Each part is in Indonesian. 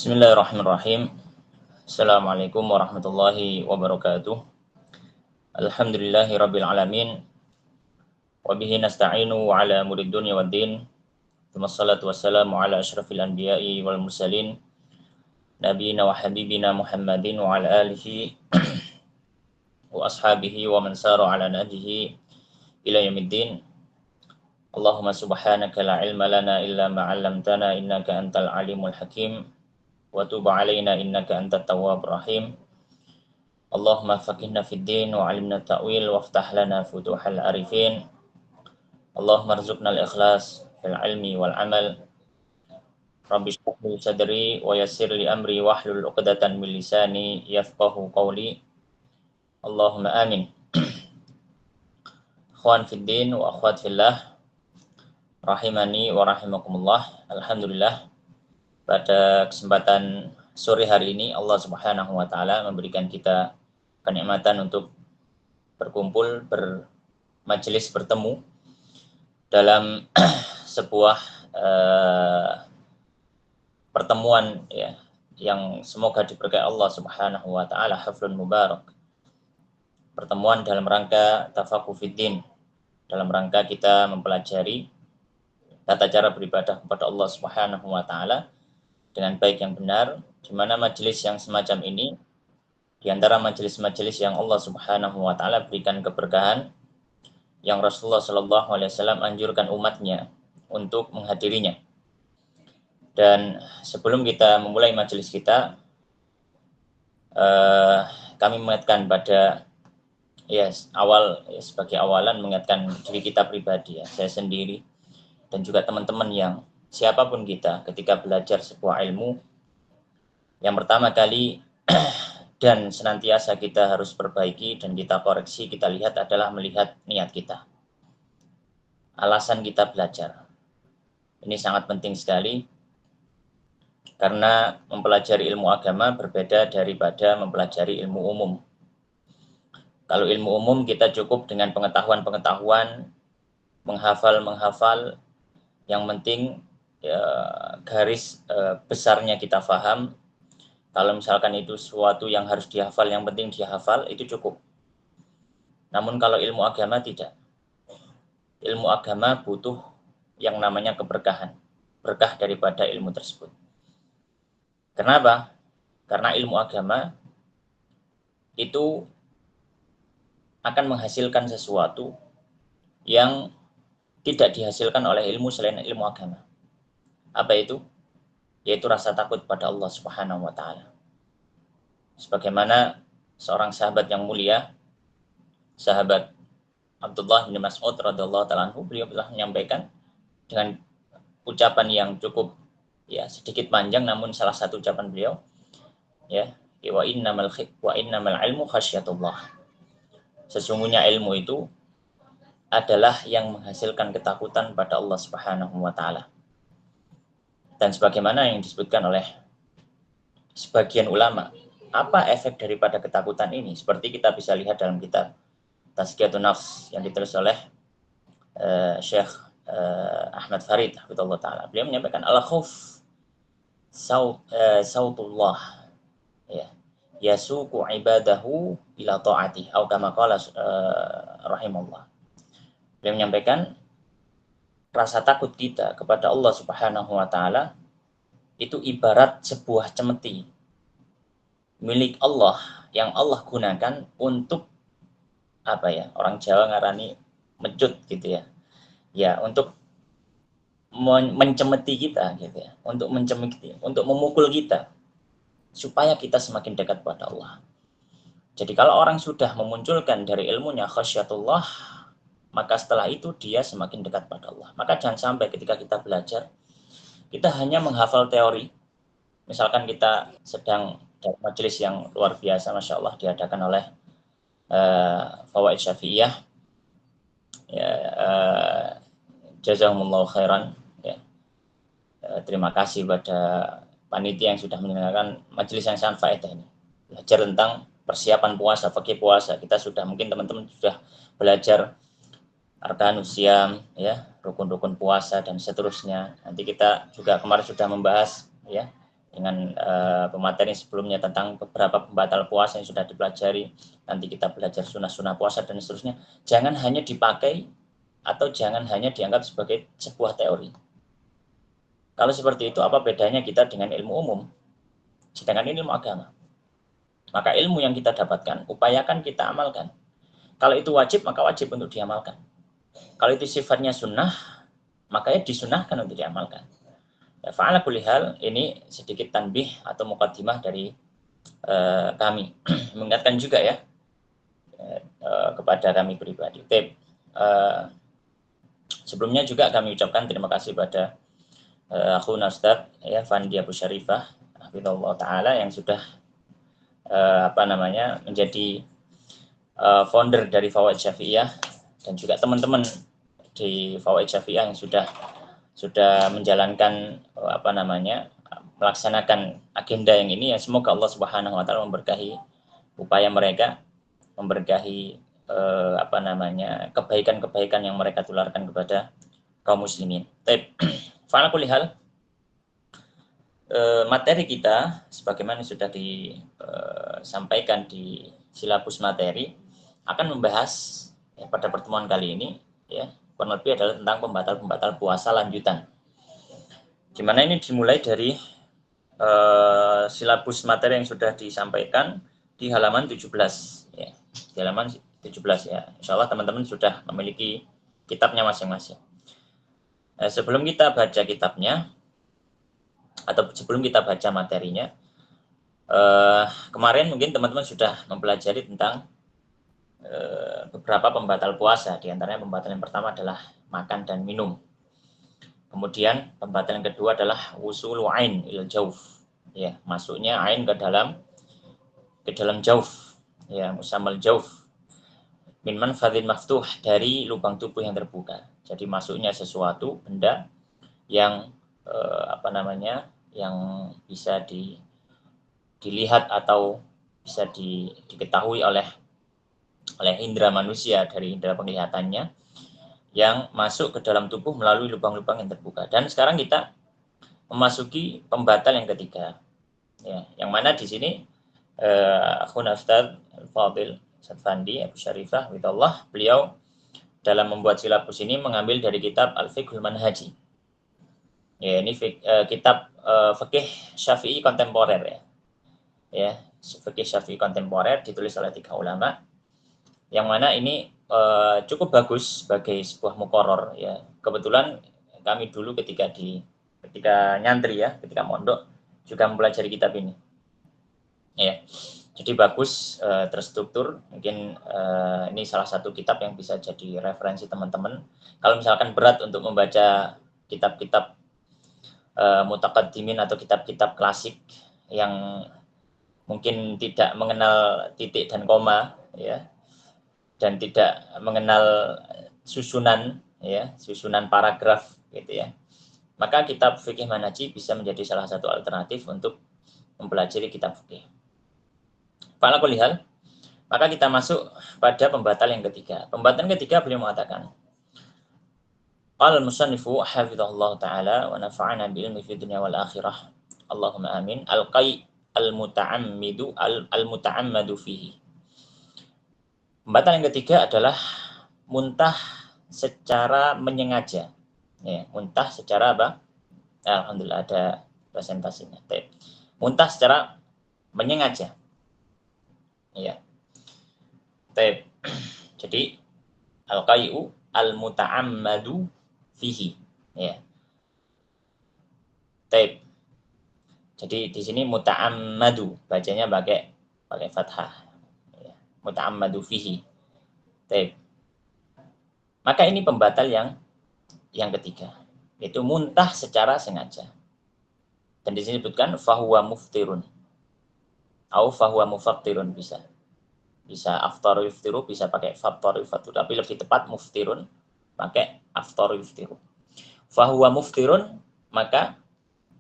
Bismillahirrahmanirrahim. Assalamualaikum warahmatullahi wabarakatuh. Alhamdulillahi rabbil alamin. Wabihi nasta'inu ala murid dunya waddin. Wassalatu wassalamu ala ashrafil anbiya'i wal mursalin. Nabiyina wa habibina Muhammadin wa ala alihi wa ashabihi wa man sara ala nahjihi ila yaumiddin. Allahumma subhanaka la ilma lana illa ma 'allamtana innaka antal alimul hakim. Wa tub 'alaina innaka antat tawwabur rahim. Allahumma faqihna fid din wa 'allimna ta'wil waftah lana futuhal arifin. Allahumma rzuqna al-ikhlas fil ilmi wal amal. Rabbi shrah li sadri wa yassir li amri wahlul 'uqdatan min lisani yafqahu qawli. Allahumma amin. Ikhwan fid din wa akhwat fillah, rahimani wa rahimakumullah. Alhamdulillah, pada kesempatan sore hari ini Allah Subhanahu wa taala memberikan kita kenikmatan untuk berkumpul, bermajelis, bertemu dalam sebuah pertemuan ya, yang semoga diberkahi Allah Subhanahu wa taala, haflun mubarak. Pertemuan dalam rangka tafaqquh fiddin, dalam rangka kita mempelajari tata cara beribadah kepada Allah Subhanahu wa taala dengan baik yang benar, di mana majelis yang semacam ini di antara majelis-majelis yang Allah Subhanahu wa taala berikan keberkahan, yang Rasulullah Shallallahu alaihi wasallam anjurkan umatnya untuk menghadirinya. Dan sebelum kita memulai majelis kita, kami mengingatkan pada sebagai awalan mengingatkan diri kita pribadi, saya sendiri dan juga teman-teman yang siapapun kita ketika belajar sebuah ilmu, yang pertama kali dan senantiasa kita harus perbaiki dan kita koreksi, kita lihat adalah melihat niat kita, alasan kita belajar. Ini sangat penting sekali, karena mempelajari ilmu agama berbeda daripada mempelajari ilmu umum. Kalau ilmu umum kita cukup dengan pengetahuan-pengetahuan, menghafal, yang penting garis besarnya kita paham. Kalau misalkan itu sesuatu yang harus dihafal, yang penting dihafal, itu cukup. Namun kalau ilmu agama tidak. Ilmu agama butuh yang namanya keberkahan, berkah daripada ilmu tersebut. Kenapa? Karena ilmu agama itu akan menghasilkan sesuatu yang tidak dihasilkan oleh ilmu selain ilmu agama. Apa itu? Yaitu rasa takut pada Allah Subhanahu wa taala. Sebagaimana seorang sahabat yang mulia, sahabat Abdullah bin Mas'ud radhiyallahu taala anhu, beliau telah menyampaikan dengan ucapan yang cukup sedikit panjang, namun salah satu ucapan beliau wa innamal ilmu khasyatullah. Sesungguhnya ilmu itu adalah yang menghasilkan ketakutan pada Allah Subhanahu wa taala. Dan sebagaimana yang disebutkan oleh sebagian ulama, apa efek daripada ketakutan ini? Seperti kita bisa lihat dalam kitab Tazkiyatun Nafs yang ditulis oleh Syekh Ahmad Farid hafizahullah taala. Beliau menyampaikan al-khauf sautullah yasuqu ibadahu ila ta'ati atau kama qala rahimahullah. Beliau menyampaikan rasa takut kita kepada Allah Subhanahu wa taala itu ibarat sebuah cemeti milik Allah yang Allah gunakan untuk orang Jawa ngarani mecut gitu ya. Ya, untuk mencemeti kita gitu ya, untuk mencemeti, untuk memukul kita supaya kita semakin dekat pada Allah. Jadi kalau orang sudah memunculkan dari ilmunya khasyatullah, maka setelah itu dia semakin dekat pada Allah. Maka jangan sampai ketika kita belajar, kita hanya menghafal teori. Misalkan kita sedang dalam majelis yang luar biasa, Masya Allah, diadakan oleh Fawaid Syafi'iyah. Jazakumullahu khairan. Terima kasih pada panitia yang sudah menyelenggarakan majelis yang sangat faedah ini. Belajar tentang persiapan puasa, fikih puasa. Kita sudah, mungkin teman-teman sudah belajar arkanus syiyam, rukun-rukun puasa dan seterusnya. Nanti kita juga kemarin sudah membahas dengan pemateri sebelumnya tentang beberapa pembatal puasa yang sudah dipelajari. Nanti kita belajar sunnah-sunnah puasa dan seterusnya. Jangan hanya dipakai atau jangan hanya dianggap sebagai sebuah teori. Kalau seperti itu, apa bedanya kita dengan ilmu umum? Sedangkan ini ilmu agama. Maka ilmu yang kita dapatkan, upayakan kita amalkan. Kalau itu wajib, maka wajib untuk diamalkan. Kalau itu sifatnya sunnah, makanya disunahkan untuk diamalkan. Ya, fa'ala kulli hal, ini sedikit tanbih atau muqaddimah dari kami. Mengingatkan juga ya kepada kami pribadi. Sebelumnya juga kami ucapkan terima kasih pada akhuna Ustaz ya Fandi Abu Syarifah hafizallahu taala yang sudah menjadi founder dari Fawaid Syafi'iyah dan juga teman-teman di Fawaid Syafi'iyah yang sudah menjalankan melaksanakan agenda yang ini, ya semoga Allah Subhanahu wa taala memberkahi upaya mereka, memberkahi kebaikan-kebaikan yang mereka tularkan kepada kaum muslimin. Fa'ala kulli hal, materi kita sebagaimana sudah disampaikan di silabus materi akan membahas pada pertemuan kali ini ya kurang lebih adalah tentang pembatal-pembatal puasa lanjutan. Dimana ini dimulai dari silabus materi yang sudah disampaikan di halaman 17 ya. Di halaman 17 ya. Insyaallah teman-teman sudah memiliki kitabnya masing-masing. Sebelum kita baca kitabnya atau sebelum kita baca materinya, kemarin mungkin teman-teman sudah mempelajari tentang beberapa pembatal puasa. Di antaranya pembatalan yang pertama adalah makan dan minum. Kemudian pembatalan yang kedua adalah wusulu ain il jauf, ya masuknya ain ke dalam jauf, ya musamal jauf min manfadhin maftuh, dari lubang tubuh yang terbuka. Jadi masuknya sesuatu benda yang yang bisa dilihat atau bisa diketahui oleh indera manusia dari indera penglihatannya, yang masuk ke dalam tubuh melalui lubang-lubang yang terbuka. Dan sekarang kita memasuki pembatal yang ketiga, ya, yang mana di sini akhuna Ustaz Fadil Ustaz Fandi Abu Syarifah Widallah, beliau dalam membuat silabus ini mengambil dari kitab Al-Fiqhul Manhaji. Ya, ini kitab fikih Syafi'i kontemporer ya. Ya, fikih Syafi'i kontemporer ditulis oleh 3 ulama. Yang mana ini cukup bagus sebagai sebuah muqarrar ya. Kebetulan kami dulu ketika nyantri ya, ketika mondok juga mempelajari kitab ini. Ya. Jadi bagus, terstruktur. Mungkin ini salah satu kitab yang bisa jadi referensi teman-teman. Kalau misalkan berat untuk membaca kitab-kitab mutaqaddimin atau kitab-kitab klasik yang mungkin tidak mengenal titik dan koma ya, dan tidak mengenal susunan paragraf gitu ya, maka kitab fikih manhaji bisa menjadi salah satu alternatif untuk mempelajari kitab fikih. Fa'ala kulli hal, maka kita masuk pada pembatal yang ketiga. Pembatalan ketiga beliau mengatakan, al-musannifu hafizahullah ta'ala wa nafa'ana bi'ilmi fi dunya wal akhirah Allahumma amin, al-qai al-muta'ammadu fihi. Pembatal yang ketiga adalah muntah secara menyengaja. Ya, muntah secara apa? Alhamdulillah ada presentasinya. Muntah secara menyengaja. Ya. Jadi al-qai'u al-muta'ammadu fihi. Ya. Jadi di sini muta'ammadu, bacanya pakai fathah. Ya. Muta'ammadu fihi. Maka ini pembatal yang ketiga, yaitu muntah secara sengaja. Dan di sini disebutkan fahuwa muftirun. Au fahuwa mufattirun bisa. Bisa aftaru yuftiru, bisa pakai fattaru yuftiru, tapi lebih tepat muftirun pakai aftaru yuftiru. Fahuwa muftirun, maka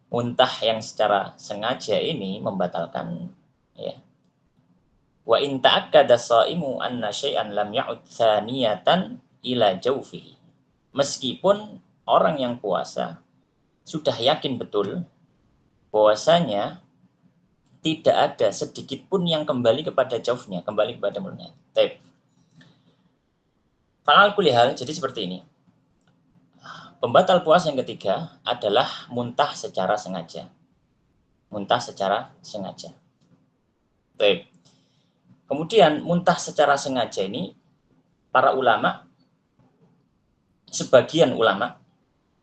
muntah yang secara sengaja ini membatalkan ya. Wa in ta'akkada shaimu anna syai'an lam ya'ud tsaniyatan ila jawfihi. Meskipun orang yang puasa sudah yakin betul bahwasanya tidak ada sedikit pun yang kembali kepada jauhnya, kembali kepada mulutnya. Baik. Fa'al kulihal, jadi seperti ini. Pembatal puasa yang ketiga adalah muntah secara sengaja. Muntah secara sengaja. Baik. Kemudian muntah secara sengaja ini, para ulama, sebagian ulama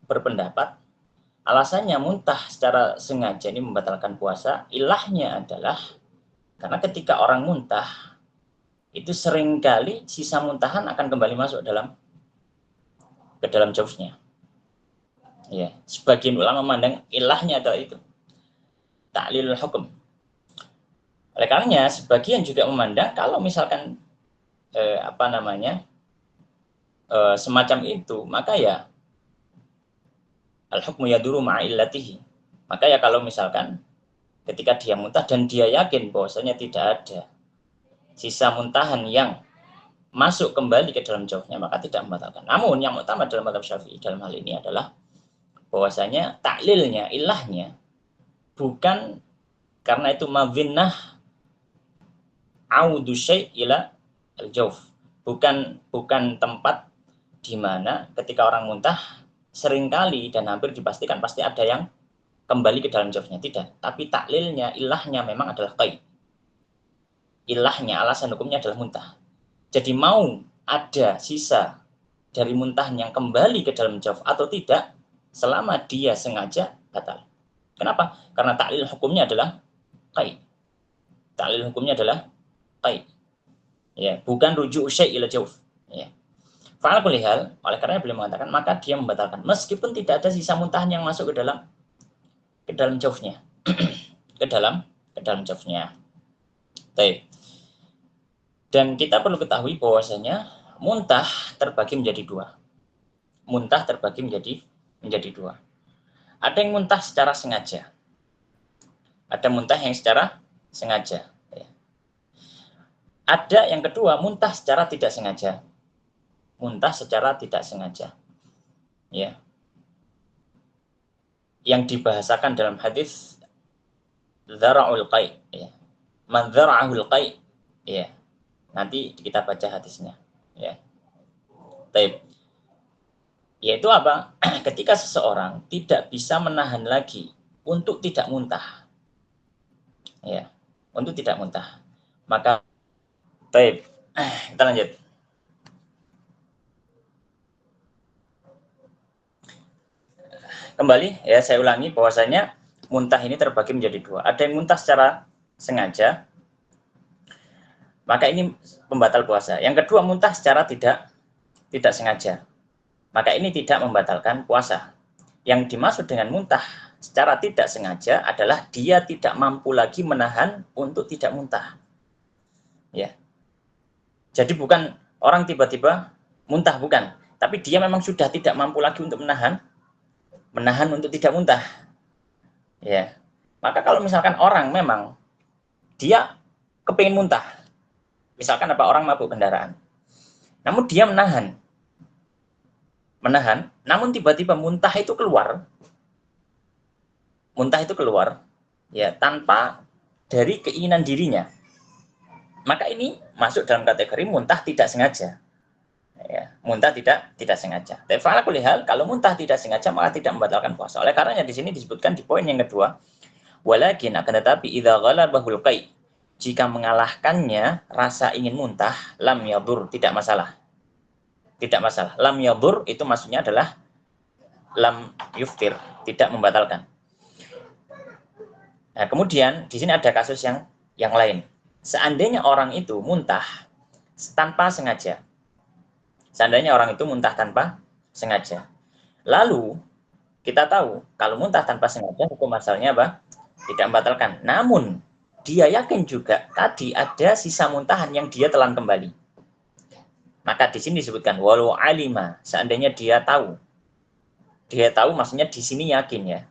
berpendapat alasannya muntah secara sengaja ini membatalkan puasa, ilahnya adalah karena ketika orang muntah, itu seringkali sisa muntahan akan kembali masuk ke dalam jauhnya. Ya, sebagian ulama memandang ilahnya adalah itu. Ta'lilul hukum. Oleh karenanya, sebagian juga memandang kalau misalkan semacam itu, maka ya al-hukmu yaduru ma'illatihi. Maka ya kalau misalkan ketika dia muntah dan dia yakin bahwasanya tidak ada sisa muntahan yang masuk kembali ke dalam jauhnya, maka tidak membatalkan. Namun yang utama dalam mazhab Syafi'i dalam hal ini adalah bahwasanya taklilnya, ilahnya bukan karena itu mavinnah audu syai' ila al-jauf. Bukan tempat di mana ketika orang muntah seringkali dan hampir dipastikan pasti ada yang kembali ke dalam jawfnya, tidak. Tapi taklilnya, ilahnya memang adalah qaid. Ilahnya, alasan hukumnya adalah muntah. Jadi mau ada sisa dari muntah yang kembali ke dalam jawf atau tidak, selama dia sengaja, batal. Kenapa? Karena taklil hukumnya adalah qaid. Taklil hukumnya adalah qaid. Ya, bukan rujuk syai' ila jawf. Ya. Fa'al kulli hal, oleh karena beliau mengatakan, maka dia membatalkan meskipun tidak ada sisa muntahan yang masuk ke dalam jawfnya. ke dalam jawfnya. Baik. Dan kita perlu ketahui bahwasanya muntah terbagi menjadi dua. Muntah terbagi menjadi dua. Ada yang muntah secara sengaja. Ada muntah yang secara sengaja. Ya. Ada yang kedua, muntah secara tidak sengaja. Muntah secara tidak sengaja. Ya. Yang dibahasakan dalam hadis dzara'ul qai', ya. Man dzara'ahul qai', ya. Nanti kita baca hadisnya, ya. Baik. Yaitu apa? Ketika seseorang tidak bisa menahan lagi untuk tidak muntah. Ya, untuk tidak muntah. Maka baik, kita lanjut. Kembali ya, saya ulangi bahwasanya muntah ini terbagi menjadi dua. Ada yang muntah secara sengaja, maka ini pembatal puasa. Yang kedua, muntah secara tidak sengaja, maka ini tidak membatalkan puasa. Yang dimaksud dengan muntah secara tidak sengaja adalah dia tidak mampu lagi menahan untuk tidak muntah. Ya. Jadi bukan orang tiba-tiba muntah, bukan, tapi dia memang sudah tidak mampu lagi untuk menahan untuk tidak muntah. Ya. Maka kalau misalkan orang memang dia kepingin muntah, misalkan orang mabuk kendaraan, namun dia menahan, namun tiba-tiba muntah itu keluar, ya tanpa dari keinginan dirinya, maka ini masuk dalam kategori muntah tidak sengaja. Ya, muntah tidak sengaja. Tapi fa'ala kulli hal, kalau muntah tidak sengaja maka tidak membatalkan puasa. Oleh karenanya di sini disebutkan di poin yang kedua, walakin akan tetapi idza ghalabahul qai', jika mengalahkannya rasa ingin muntah, lam yadur, tidak masalah. Tidak masalah. Lam yadur itu maksudnya adalah lam yuftir, tidak membatalkan. Nah, kemudian di sini ada kasus yang lain. Seandainya orang itu muntah tanpa sengaja. Seandainya orang itu muntah tanpa sengaja. Lalu kita tahu kalau muntah tanpa sengaja hukum asalnya apa? Tidak membatalkan. Namun dia yakin juga tadi ada sisa muntahan yang dia telan kembali. Maka di sini disebutkan walau alima, seandainya dia tahu. Dia tahu maksudnya di sini yakin ya.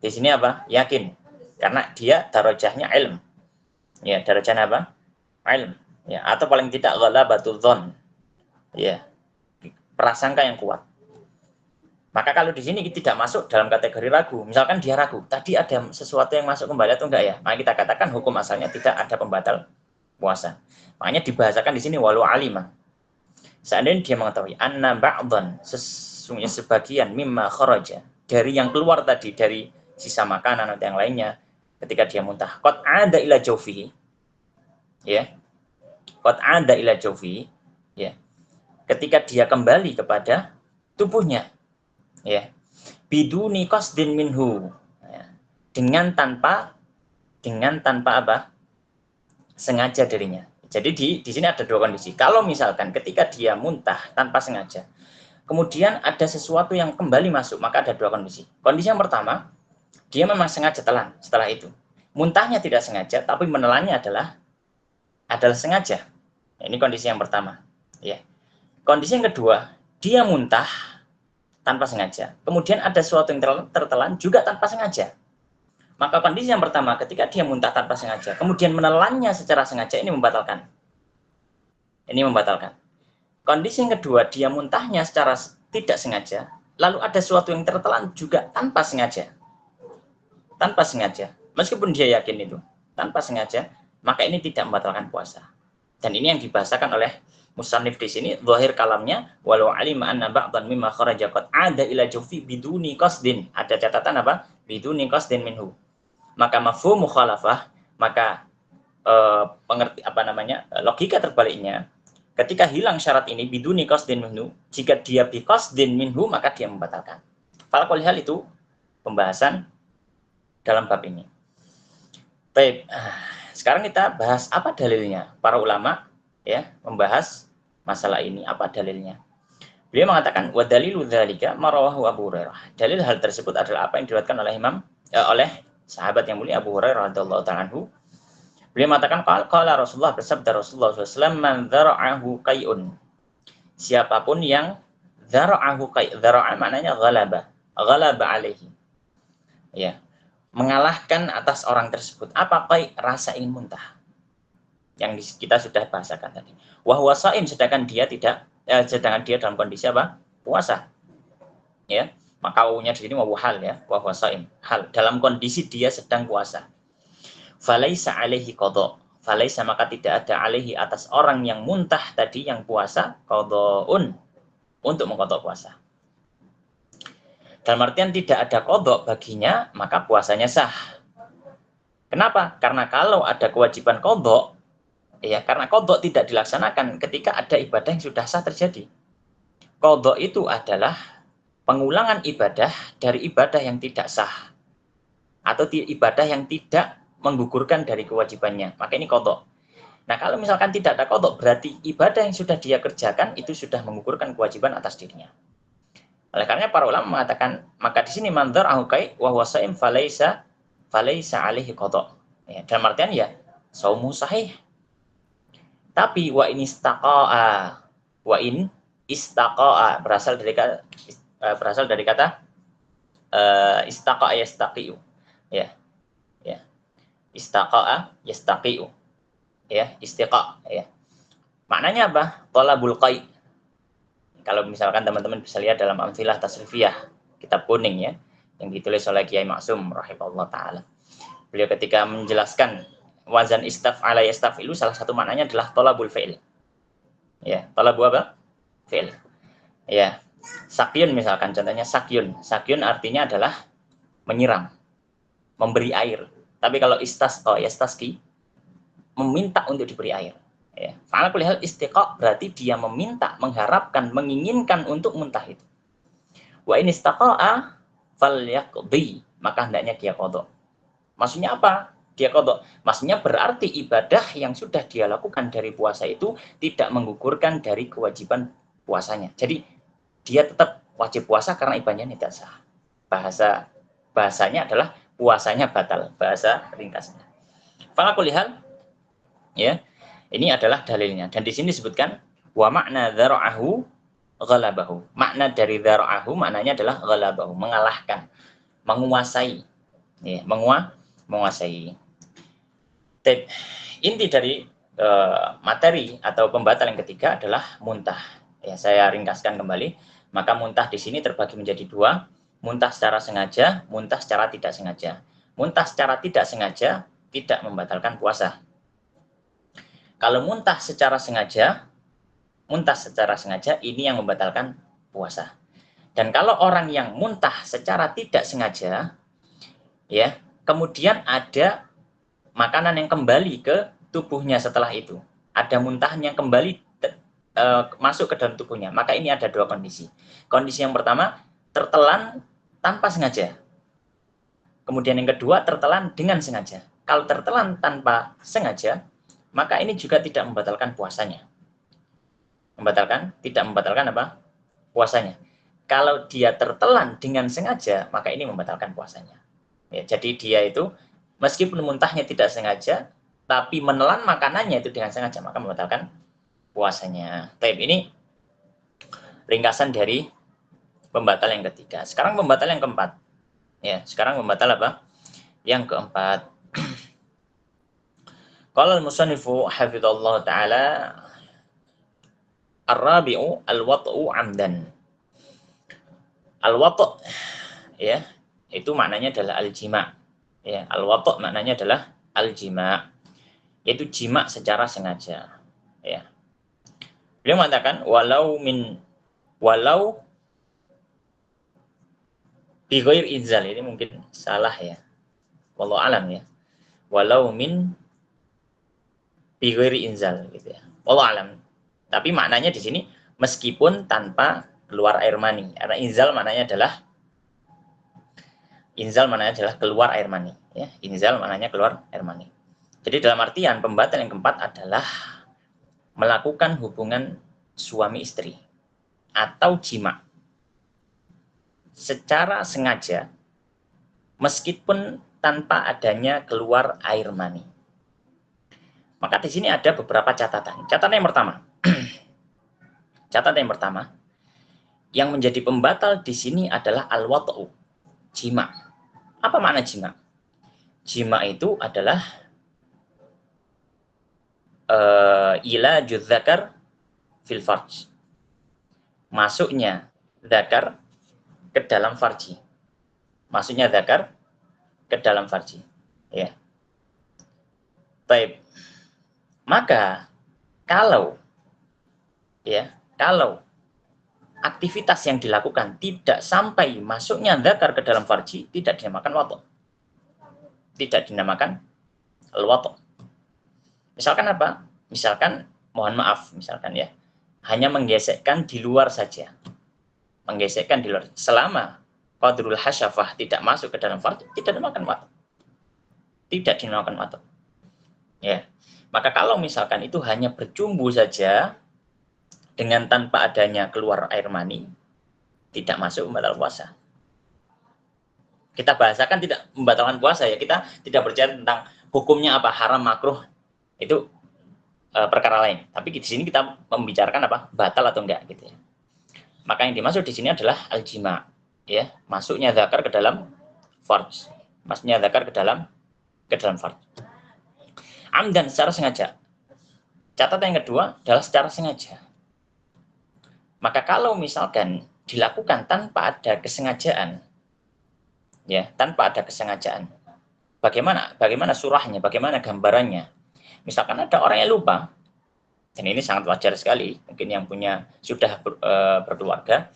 Di sini apa? Yakin. Karena dia darajahnya ilm. Ya, darajahnya apa? Ilm. Ya, atau paling tidak ghalabatul dzan. Ya, prasangka yang kuat. Maka kalau di sini tidak masuk dalam kategori ragu, misalkan dia ragu, tadi ada sesuatu yang masuk kembali atau enggak ya, maka kita katakan hukum asalnya tidak ada pembatal puasa. Makanya dibahasakan di sini walau alima. Seandainya dia mengetahui anna ba'dhan, sesungguhnya sebagian mimma kharaja, dari yang keluar tadi, dari sisa makanan atau yang lainnya, ketika dia muntah, qad ada ila jawfihi, ya, qad ada ila jawfihi, ya, ketika dia kembali kepada tubuhnya, ya, biduni qasdin minhu, ya, dengan tanpa apa? Sengaja darinya. Jadi di sini ada dua kondisi. Kalau misalkan ketika dia muntah tanpa sengaja, kemudian ada sesuatu yang kembali masuk, maka ada dua kondisi. Kondisi yang pertama, dia memang sengaja telan setelah itu. Muntahnya tidak sengaja, tapi menelannya adalah sengaja. Ini kondisi yang pertama. Ya. Kondisi yang kedua, dia muntah tanpa sengaja. Kemudian ada sesuatu yang tertelan juga tanpa sengaja. Maka kondisi yang pertama, ketika dia muntah tanpa sengaja, kemudian menelannya secara sengaja, ini membatalkan. Ini membatalkan. Kondisi yang kedua, dia muntahnya secara tidak sengaja, lalu ada sesuatu yang tertelan juga tanpa sengaja. Tanpa sengaja. Meskipun dia yakin itu, tanpa sengaja, maka ini tidak membatalkan puasa. Dan ini yang dibahasakan oleh musannif di sini, zahir kalamnya, walau alima anna ba'dhan mimma kharaja qad ada ila jawfi biduni qasdin. Ada catatan apa? Biduni qasdin minhu. Maka mafhum mukhalafah, maka logika terbaliknya, ketika hilang syarat ini biduni qasdin minhu, jika dia bi qasdin minhu, maka dia membatalkan. Fala kulli hal itu pembahasan dalam bab ini. Baik, sekarang kita bahas apa dalilnya. Para ulama ya membahas masalah ini, apa dalilnya. Beliau mengatakan wa dalilu dzalika ma rawahu Abu Hurairah. Dalil hal tersebut adalah apa yang diriwayatkan oleh oleh sahabat yang mulia Abu Hurairah radhiyallahu ta'ala anhu. Beliau mengatakan qala Rasulullah, bersabda Rasulullah SAW, man dzara'ahu qai'un. Siapapun yang dzara'ahu qai', dzara'a maknanya ghalaba alaihi. Ya, mengalahkan atas orang tersebut. Apa qai'? Rasa ingin muntah. Yang kita sudah bahasakan tadi. Wa huwa shaim, sedangkan dia dalam kondisi apa? Puasa. Ya. Maka wawunya di sini wawu hal ya, wa huwa shaim, hal, dalam kondisi dia sedang puasa. Falaisa alaihi qadha. Falaisa, maka tidak ada alaihi atas orang yang muntah tadi, yang puasa, qadhaun, untuk mengqadha puasa. Dalam artian tidak ada qadha baginya, maka puasanya sah. Kenapa? Karena kalau ada kewajiban qadha, ya, karena qadha tidak dilaksanakan ketika ada ibadah yang sudah sah terjadi. Qadha itu adalah pengulangan ibadah dari ibadah yang tidak sah, atau ibadah yang tidak menggugurkan dari kewajibannya. Maka ini qadha. Nah, kalau misalkan tidak ada qadha, berarti ibadah yang sudah dia kerjakan itu sudah menggugurkan kewajiban atas dirinya. Oleh karena para ulama mengatakan, maka di sini man dzara'ahu qai' wa huwa shaim falaisa alaihi qadha. Ya, dalam artian ya shaumu sahih. Tapi wa in istaqa'a berasal dari kata istaqa'a yastaqi'u. Ya. Ya. Istaqa'a yastaqi'u. Ya, istiqa', ya. Maknanya apa? Talabul qai'. Kalau misalkan teman-teman bisa lihat dalam Amthilah Tasrifiyah, kitab kuning ya, yang ditulis oleh Kiai Maksum rahimahullah taala. Beliau ketika menjelaskan wazan istaf'ala yastafilu, salah satu maknanya adalah talabul fi'il. Ya, talabu apa? Fi'il. Ya. Sakyun misalkan, contohnya sakyun. Sakyun artinya adalah menyiram, memberi air. Tapi kalau istasqa yastaski, meminta untuk diberi air. Ya. Fa'ala kulli hal istiqa berarti dia meminta, mengharapkan, menginginkan untuk muntah itu. Wa in istaqa'a falyaqdi, maka hendaknya dia qadha. Maksudnya apa? Dia qadha. Maksudnya berarti ibadah yang sudah dia lakukan dari puasa itu tidak menggugurkan dari kewajiban puasanya. Jadi dia tetap wajib puasa karena ibadahnya tidak sah. Bahasanya adalah puasanya batal, bahasa ringkasnya. Fala kulli hal, ya, ini adalah dalilnya. Dan di sini disebutkan wa makna dzara'ahu ghalabahu. Makna dari dzara'ahu maknanya adalah ghalabahu, mengalahkan, menguasai. Ya, menguasai. Inti dari materi atau pembatal yang ketiga adalah muntah. Ya, saya ringkaskan kembali. Maka muntah di sini terbagi menjadi dua, muntah secara sengaja, muntah secara tidak sengaja. Muntah secara tidak sengaja tidak membatalkan puasa. Kalau muntah secara sengaja ini yang membatalkan puasa. Dan kalau orang yang muntah secara tidak sengaja, ya, kemudian ada makanan yang kembali ke tubuhnya setelah itu, ada muntahan yang kembali masuk ke dalam tubuhnya, maka ini ada dua kondisi. Kondisi yang pertama, tertelan tanpa sengaja. Kemudian yang kedua, tertelan dengan sengaja. Kalau tertelan tanpa sengaja, maka ini juga tidak membatalkan puasanya. Tidak membatalkan apa? Puasanya. Kalau dia tertelan dengan sengaja, maka ini membatalkan puasanya. Ya, jadi dia itu meskipun muntahnya tidak sengaja, tapi menelan makanannya itu dengan sengaja, maka membatalkan puasanya. Baik, ini ringkasan dari pembatal yang ketiga. Sekarang pembatal yang keempat. Ya, sekarang pembatal apa? Yang keempat. Qala al-musannifu hafizallahu taala ar-rabi'u al-wat'u 'amdan. Al-wat' ya, itu maknanya adalah al-jima'. Ya, al-wat' maknanya adalah al-jima', yaitu jima' secara sengaja. Ya. Beliau mengatakan walau bi ghair inzal, ini mungkin salah ya. Wallahu alam ya. Walau min bi ghair inzal gitu ya. Wallahu alam. Tapi maknanya di sini meskipun tanpa keluar air mani. Karena inzal maknanya adalah keluar air mani, ya. Inzal maknanya keluar air mani. Jadi dalam artian pembatal yang keempat adalah melakukan hubungan suami istri atau jima secara sengaja meskipun tanpa adanya keluar air mani. Maka di sini ada beberapa catatan. Catatan yang pertama. Yang menjadi pembatal di sini adzal al-wat'u, jima. Apa makna jima? Jima itu adalah ilajul dzakar fil farj. Masuknya dzakar ke dalam farji. Ya. Baik. Maka kalau aktivitas yang dilakukan tidak sampai masuknya dzakar ke dalam farji, tidak dinamakan wat'u. Tidak dinamakan al-wat'u. Misalkan apa? Misalkan, mohon maaf, misalkan ya, hanya menggesekkan di luar saja. Menggesekkan di luar. Selama qadrul hasyafah tidak masuk ke dalam farji, tidak dinamakan wat'u. Tidak dinamakan wat'u. Ya. Maka kalau misalkan itu hanya bercumbu saja, dengan tanpa adanya keluar air mani, tidak masuk membatal puasa. Kita bahasakan tidak membatalkan puasa ya, kita tidak berbicara tentang hukumnya apa, haram, makruh, itu perkara lain. Tapi di sini kita membicarakan apa, batal atau enggak gitu ya. Maka yang dimaksud di sini adalah al-jima, ya, masuknya dzakar ke dalam farj. Masuknya dzakar ke dalam farj. Amdan, secara sengaja. Catatan yang kedua adalah secara sengaja. Maka kalau misalkan dilakukan tanpa ada kesengajaan, ya, tanpa ada kesengajaan, bagaimana surahnya, bagaimana gambarannya? Misalkan ada orang yang lupa, dan ini sangat wajar sekali, mungkin yang sudah berkeluarga,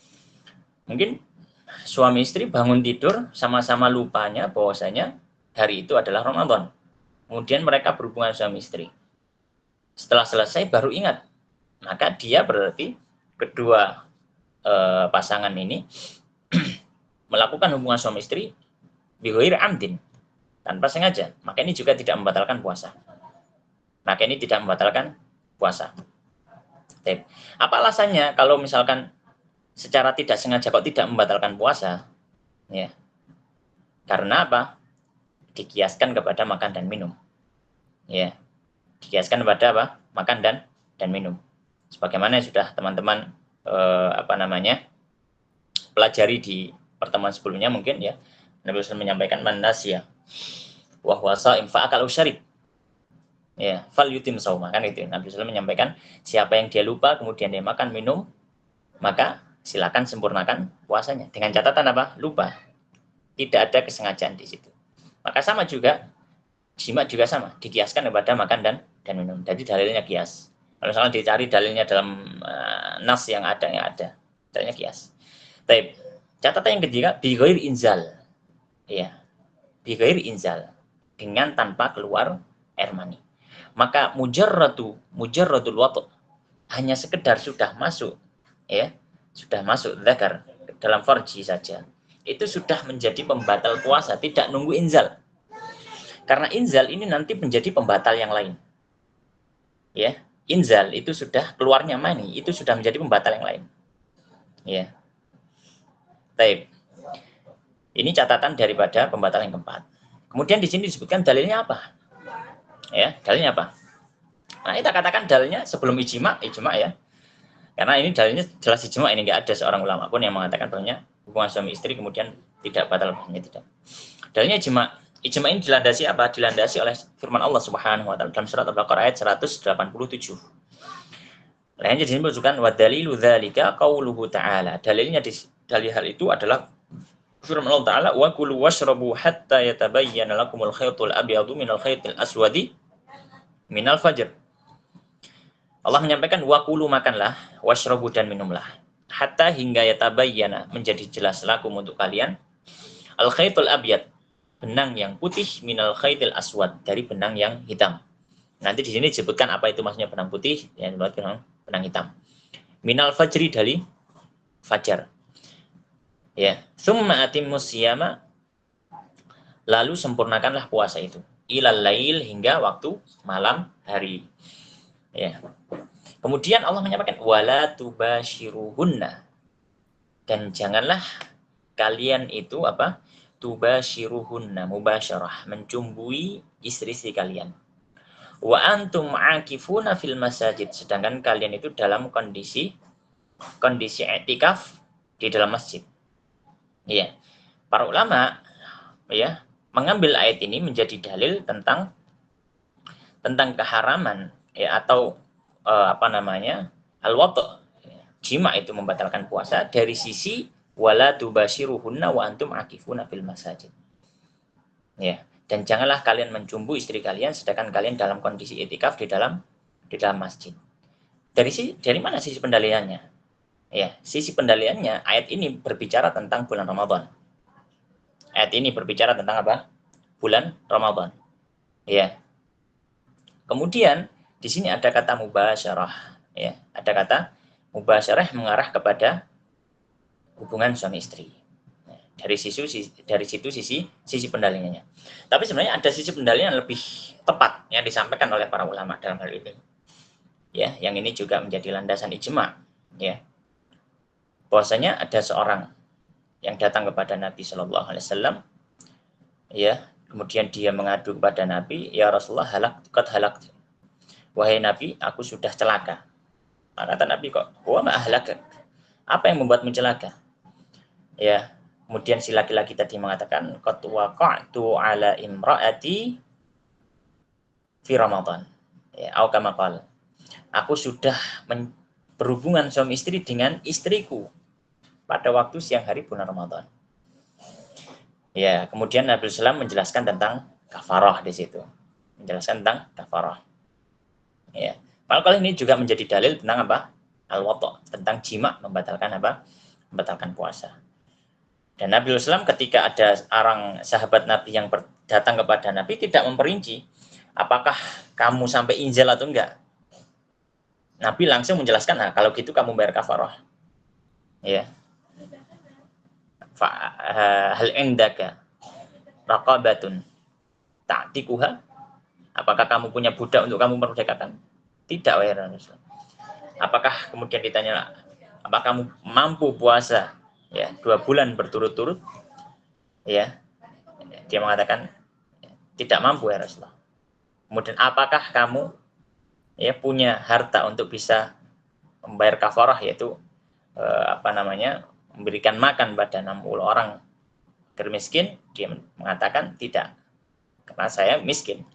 mungkin suami istri bangun tidur sama-sama lupanya bahwasanya hari itu adalah Ramadan. Kemudian mereka berhubungan suami istri. Setelah selesai baru ingat, maka dia berarti kedua pasangan ini melakukan hubungan suami istri bi ghairi amdin, tanpa sengaja. Maka ini juga tidak membatalkan puasa. Apa alasannya kalau misalkan secara tidak sengaja kok tidak membatalkan puasa? Ya. Karena apa? Dikiaskan kepada makan dan minum. Ya. Dikiaskan kepada apa? Makan dan minum. Sebagaimana sudah teman-teman pelajari di pertemuan sebelumnya mungkin ya, Nabi SAW menyampaikan man nasiya wa huwa sha'im fa akala syarib, ya, fal yutim shauma, kan itu. Nabi SAW menyampaikan siapa yang dia lupa kemudian dia makan minum, maka silakan sempurnakan puasanya. Dengan catatan apa? Lupa. Tidak ada kesengajaan di situ. Maka sama juga, jima juga sama, dikiaskan kepada makan dan minum. Jadi dalilnya kias. Kalau misalnya dicari dalilnya dalam nas yang ada. Dalilnya kias. Baik. Catatan yang ketiga, bighair inzal. Ya. Bighair inzal. Dengan tanpa keluar air mani. Maka mujarradul watu, hanya sekedar sudah masuk, ya, sudah masuk dzakar dalam farji saja, itu sudah menjadi pembatal puasa, tidak nunggu inzal. Karena inzal ini nanti menjadi pembatal yang lain. Ya, inzal itu sudah keluarnya mani, itu sudah menjadi pembatal yang lain. Ya. Baik. Ini catatan daripada pembatal yang keempat. Kemudian di sini disebutkan dalilnya apa? Ya, dalilnya apa? Nah, kita katakan dalilnya sebelum ijma ya. Karena ini dalilnya jelas ijma, ini enggak ada seorang ulama pun yang mengatakan bahwa hubungan suami istri kemudian tidak batal puasanya, tidak. Dalilnya ijma. Ijma ini dilandasi apa? Dilandasi oleh firman Allah Subhanahu wa taala dalam surat Al-Baqarah ayat 187. Lainnya di sini menunjukkan wa dalilu dzalika qauluhu ta'ala. Dalilnya dalil hal itu adalah firman Allah Ta'ala, wa kulu washrabu hatta yatabayyana lakumul khaytul abyadu minal khaytil aswadi minal fajr. Allah menyampaikan wa kulu, makanlah, washrabu, dan minumlah, hatta hingga yatabayyana, menjadi jelas lakum untuk kalian, al khaytul abyad, benang yang putih, minal khaytil aswad, dari benang yang hitam. Nanti di sini disebutkan apa itu maksudnya benang putih, yang dimaksud benang hitam. Minal fajri, dari fajar. Ya, summa atimmus siyama, lalu sempurnakanlah puasa itu, ilal lail, hingga waktu malam hari. Ya. Kemudian Allah menyampaikan wala tubashiruhunna, dan janganlah kalian itu apa? Tubashiruhunna, mubasyarah, mencumbui istri-istri kalian. Wa antum akifuna fil masajid, sedangkan kalian itu dalam kondisi i'tikaf di dalam masjid. Ya. Para ulama ya mengambil ayat ini menjadi dalil tentang keharaman ya, atau al-watu, jima itu membatalkan puasa, dari sisi wala tubashiruhunna wa antum akifuna fil masajid. Ya, dan janganlah kalian mencumbu istri kalian sedangkan kalian dalam kondisi i'tikaf di dalam masjid. Dari mana sisi pendalilannya? Ya, sisi pendalilannya ayat ini berbicara tentang bulan Ramadan. Ayat ini berbicara tentang apa? Bulan Ramadan. Ya. Kemudian di sini ada kata mubasyarah, ya. Ada kata mubasyarah mengarah kepada hubungan suami istri. Dari situ sisi pendalilannya. Tapi sebenarnya ada sisi pendalilan yang lebih tepat yang disampaikan oleh para ulama dalam hal ini. Ya, yang ini juga menjadi landasan ijma, ya. Bahwasanya ada seorang yang datang kepada Nabi Shallallahu Alaihi Wasallam, ya, kemudian dia mengadu kepada Nabi, ya Rasulullah, halak, wahai Nabi, aku sudah celaka. Maka kata Nabi, kok, wa ma ahlaka, apa yang membuatmu celaka? Ya, kemudian si laki-laki tadi mengatakan, qad waqa'tu ala imra'ati fi Ramadan. Ya, au kama qala, aku sudah berhubungan suami istri dengan istriku pada waktu siang hari bulan Ramadan. Ya, kemudian Nabi SAW menjelaskan tentang kafarah di situ. Menjelaskan tentang kafarah. Ya. Maka ini juga menjadi dalil tentang apa? Al-watu', tentang jima membatalkan apa? Membatalkan puasa. Dan Nabi SAW ketika ada orang sahabat Nabi yang datang kepada Nabi tidak memperinci apakah kamu sampai inzal atau enggak. Nabi langsung menjelaskan, nah kalau gitu kamu bayar kafarah. Ya. Hal indaka raqabatun ta'tikuha, apakah kamu punya budak untuk kamu merdekakan? Tidak, wahai Rasul. Apakah kemudian ditanya, apakah kamu mampu puasa ya 2 bulan berturut-turut? Ya, dia mengatakan tidak mampu, ya Rasulullah. Kemudian apakah kamu ya punya harta untuk bisa membayar kafarah, yaitu memberikan makan pada 60 orang miskin? Dia mengatakan tidak, karena saya miskin.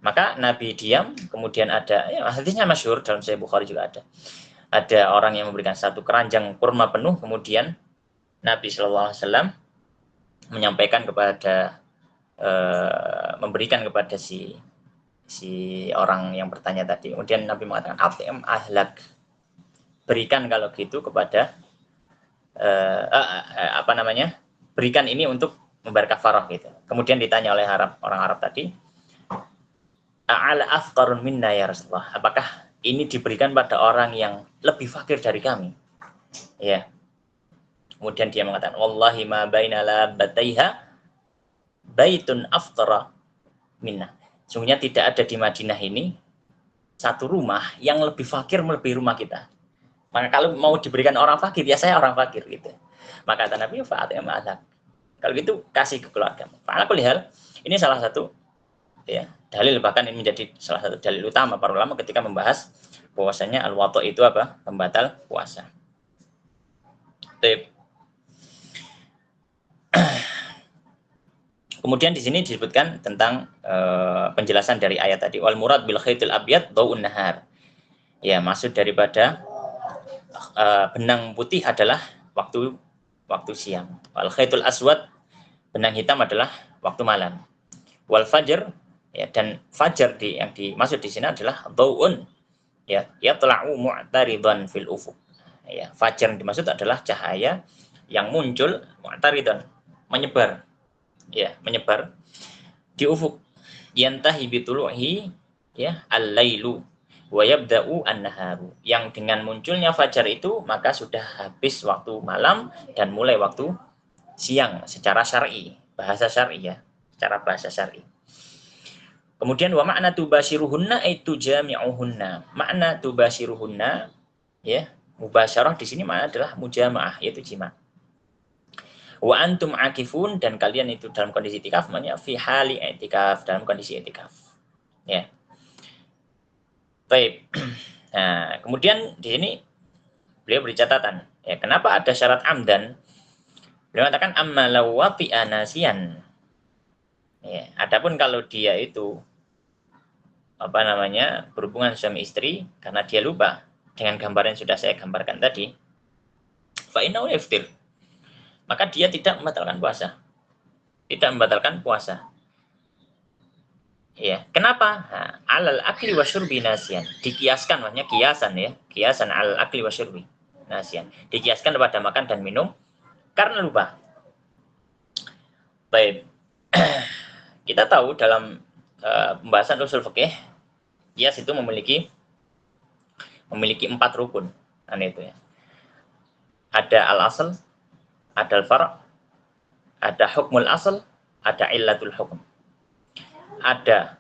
Maka Nabi diam, kemudian ada, ya hadisnya masyhur dalam Sahih Bukhari juga ada. ada orang yang memberikan satu keranjang kurma penuh, kemudian Nabi Shallallahu Alaihi Wasallam menyampaikan kepada memberikan kepada si orang yang bertanya tadi. Kemudian Nabi mengatakan, "At'im ahlak." Berikan kalau gitu kepada apa namanya? Berikan ini untuk membayar kafarah gitu. Kemudian ditanya oleh orang Arab tadi, "A'ala afqarun minna ya Rasulullah." Apakah ini diberikan pada orang yang lebih fakir dari kami? Ya. Kemudian dia mengatakan, "Wallahi ma baina labataiha baitun afqara minna." Sungguhnya tidak ada di Madinah ini satu rumah yang lebih fakir melebihi rumah kita. Maka kalau mau diberikan orang fakir, ya saya orang fakir gitu. Maka kata Nabi, "Fa'atim ahlak." Kalau gitu kasih ke keluarga. Fa'ala kulli hal, ini salah satu ya, dalil, bahkan ini menjadi salah satu dalil utama para ulama ketika membahas bahwasanya al-wadhu itu apa? Pembatal puasa. Tip. Kemudian di sini disebutkan tentang penjelasan dari ayat tadi, wal murad bil khaitil abyad dhau'un nahar. Ya, maksud daripada benang putih adalah waktu siang. Wal khaitul aswad, benang hitam adalah waktu malam. Wal fajr, ya, dan fajar yang dimaksud di sini adalah dhau'un, ya, yatla'u mu'taridan fil ufuq. Ya, fajar yang dimaksud adalah cahaya yang muncul mu'taridan, menyebar. Ya, menyebar di ufuk. Yantahi bituluhi, ya, al-lailu wa yabda'u an-naharu. Yang dengan munculnya fajar itu maka sudah habis waktu malam dan mulai waktu siang secara syar'i, bahasa syar'i ya, secara bahasa syar'i. Kemudian wa makna tubashiruhunna itu jami'uhunna. Makna tubashiruhunna, ya, mubasyarah di sini makna adalah mujamaah, yaitu jima'. Wa antum akifun, dan kalian itu dalam kondisi itikaf, namanya fi hali itikaf, dalam kondisi itikaf. Ya. Baik. Nah, kemudian di sini beliau beri catatan. Ya, kenapa ada syarat amdan? Beliau mengatakan amma law wati'a nasiyan. Ya, adapun kalau dia itu apa namanya? Berhubungan suami istri karena dia lupa dengan gambaran yang sudah saya gambarkan tadi, fa innahu yaftir. Maka dia tidak membatalkan puasa. Tidak membatalkan puasa. Ya, kenapa? Nah, alal akli wa syurbi nasian. Dikiaskan, maksudnya kiasan ya. Kiasan alal akli wa syurbi nasian. Dikiaskan kepada makan dan minum karena lupa. Baik. Kita tahu dalam pembahasan usul fikih, kias itu memiliki 4 rukun. Nah, itu ya. Ada al-asl, ada al-far', ada hukmul asl, ada illatul hukm. Ada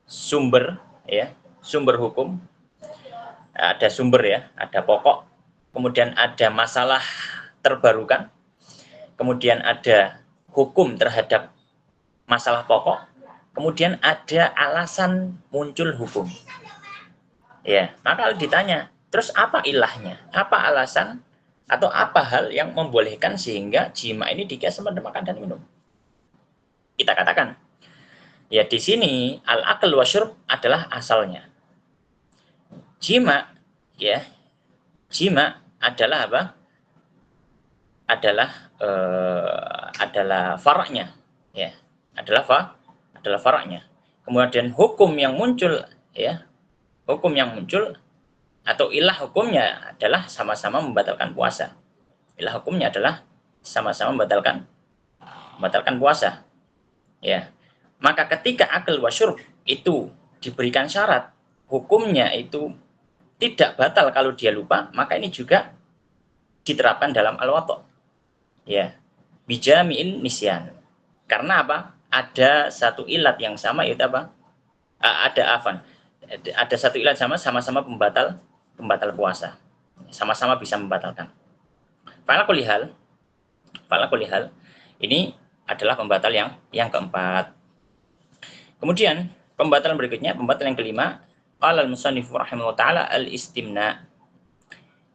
sumber ya, sumber hukum, ada sumber ya, ada pokok, kemudian ada masalah terbarukan, kemudian ada hukum terhadap masalah pokok, kemudian ada alasan muncul hukum. Ya, maka kalau ditanya, terus apa ilahnya? Apa alasan atau apa hal yang membolehkan sehingga jima ini dikias pada makan dan minum? Kita katakan, ya di sini al-akl wa syurb adalah asalnya. Jima, ya, jima adalah apa? Adalah faraknya, ya, adalah faraknya. Kemudian hukum yang muncul, ya, hukum yang muncul atau ilah hukumnya adalah sama-sama membatalkan puasa. Ilah hukumnya adalah sama-sama membatalkan puasa. Ya. Maka ketika akal wa syurb itu diberikan syarat, hukumnya itu tidak batal kalau dia lupa, maka ini juga diterapkan dalam al-wadhu. Ya. Bijami'in nisyan. Karena apa? Ada satu ilat yang sama, yaitu apa? Ada satu ilat sama-sama pembatal puasa. Sama-sama bisa membatalkan. Fala kulli hal, ini adalah pembatal yang keempat. Kemudian pembatalan berikutnya, pembatalan yang kelima, qala al-musannif rahimahullah taala al-istimna.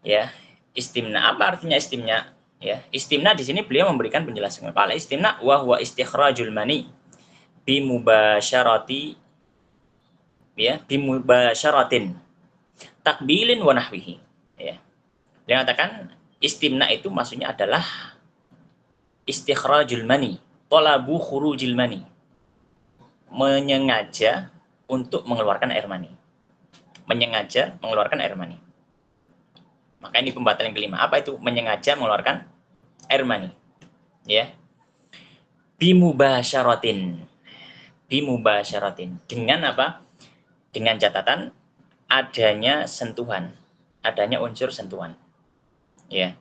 Ya, istimna, apa artinya istimna? Ya, istimna di sini beliau memberikan penjelasan. Qala istimna wa huwa istikhrajul mani bi mubasyarati, ya, bi mubasyaratin takbilin wa nahwihi. Ya. Dia mengatakan istimna itu maksudnya adalah istikhrajul mani, talabu khurujil mani. Menyengaja untuk mengeluarkan air mani. Menyengaja mengeluarkan air mani. Maka ini pembatalan yang kelima. Apa itu menyengaja mengeluarkan air mani? Ya. Bimubasyaratin. Bimubasyaratin. Dengan apa? Dengan catatan adanya sentuhan, adanya unsur sentuhan. Ya.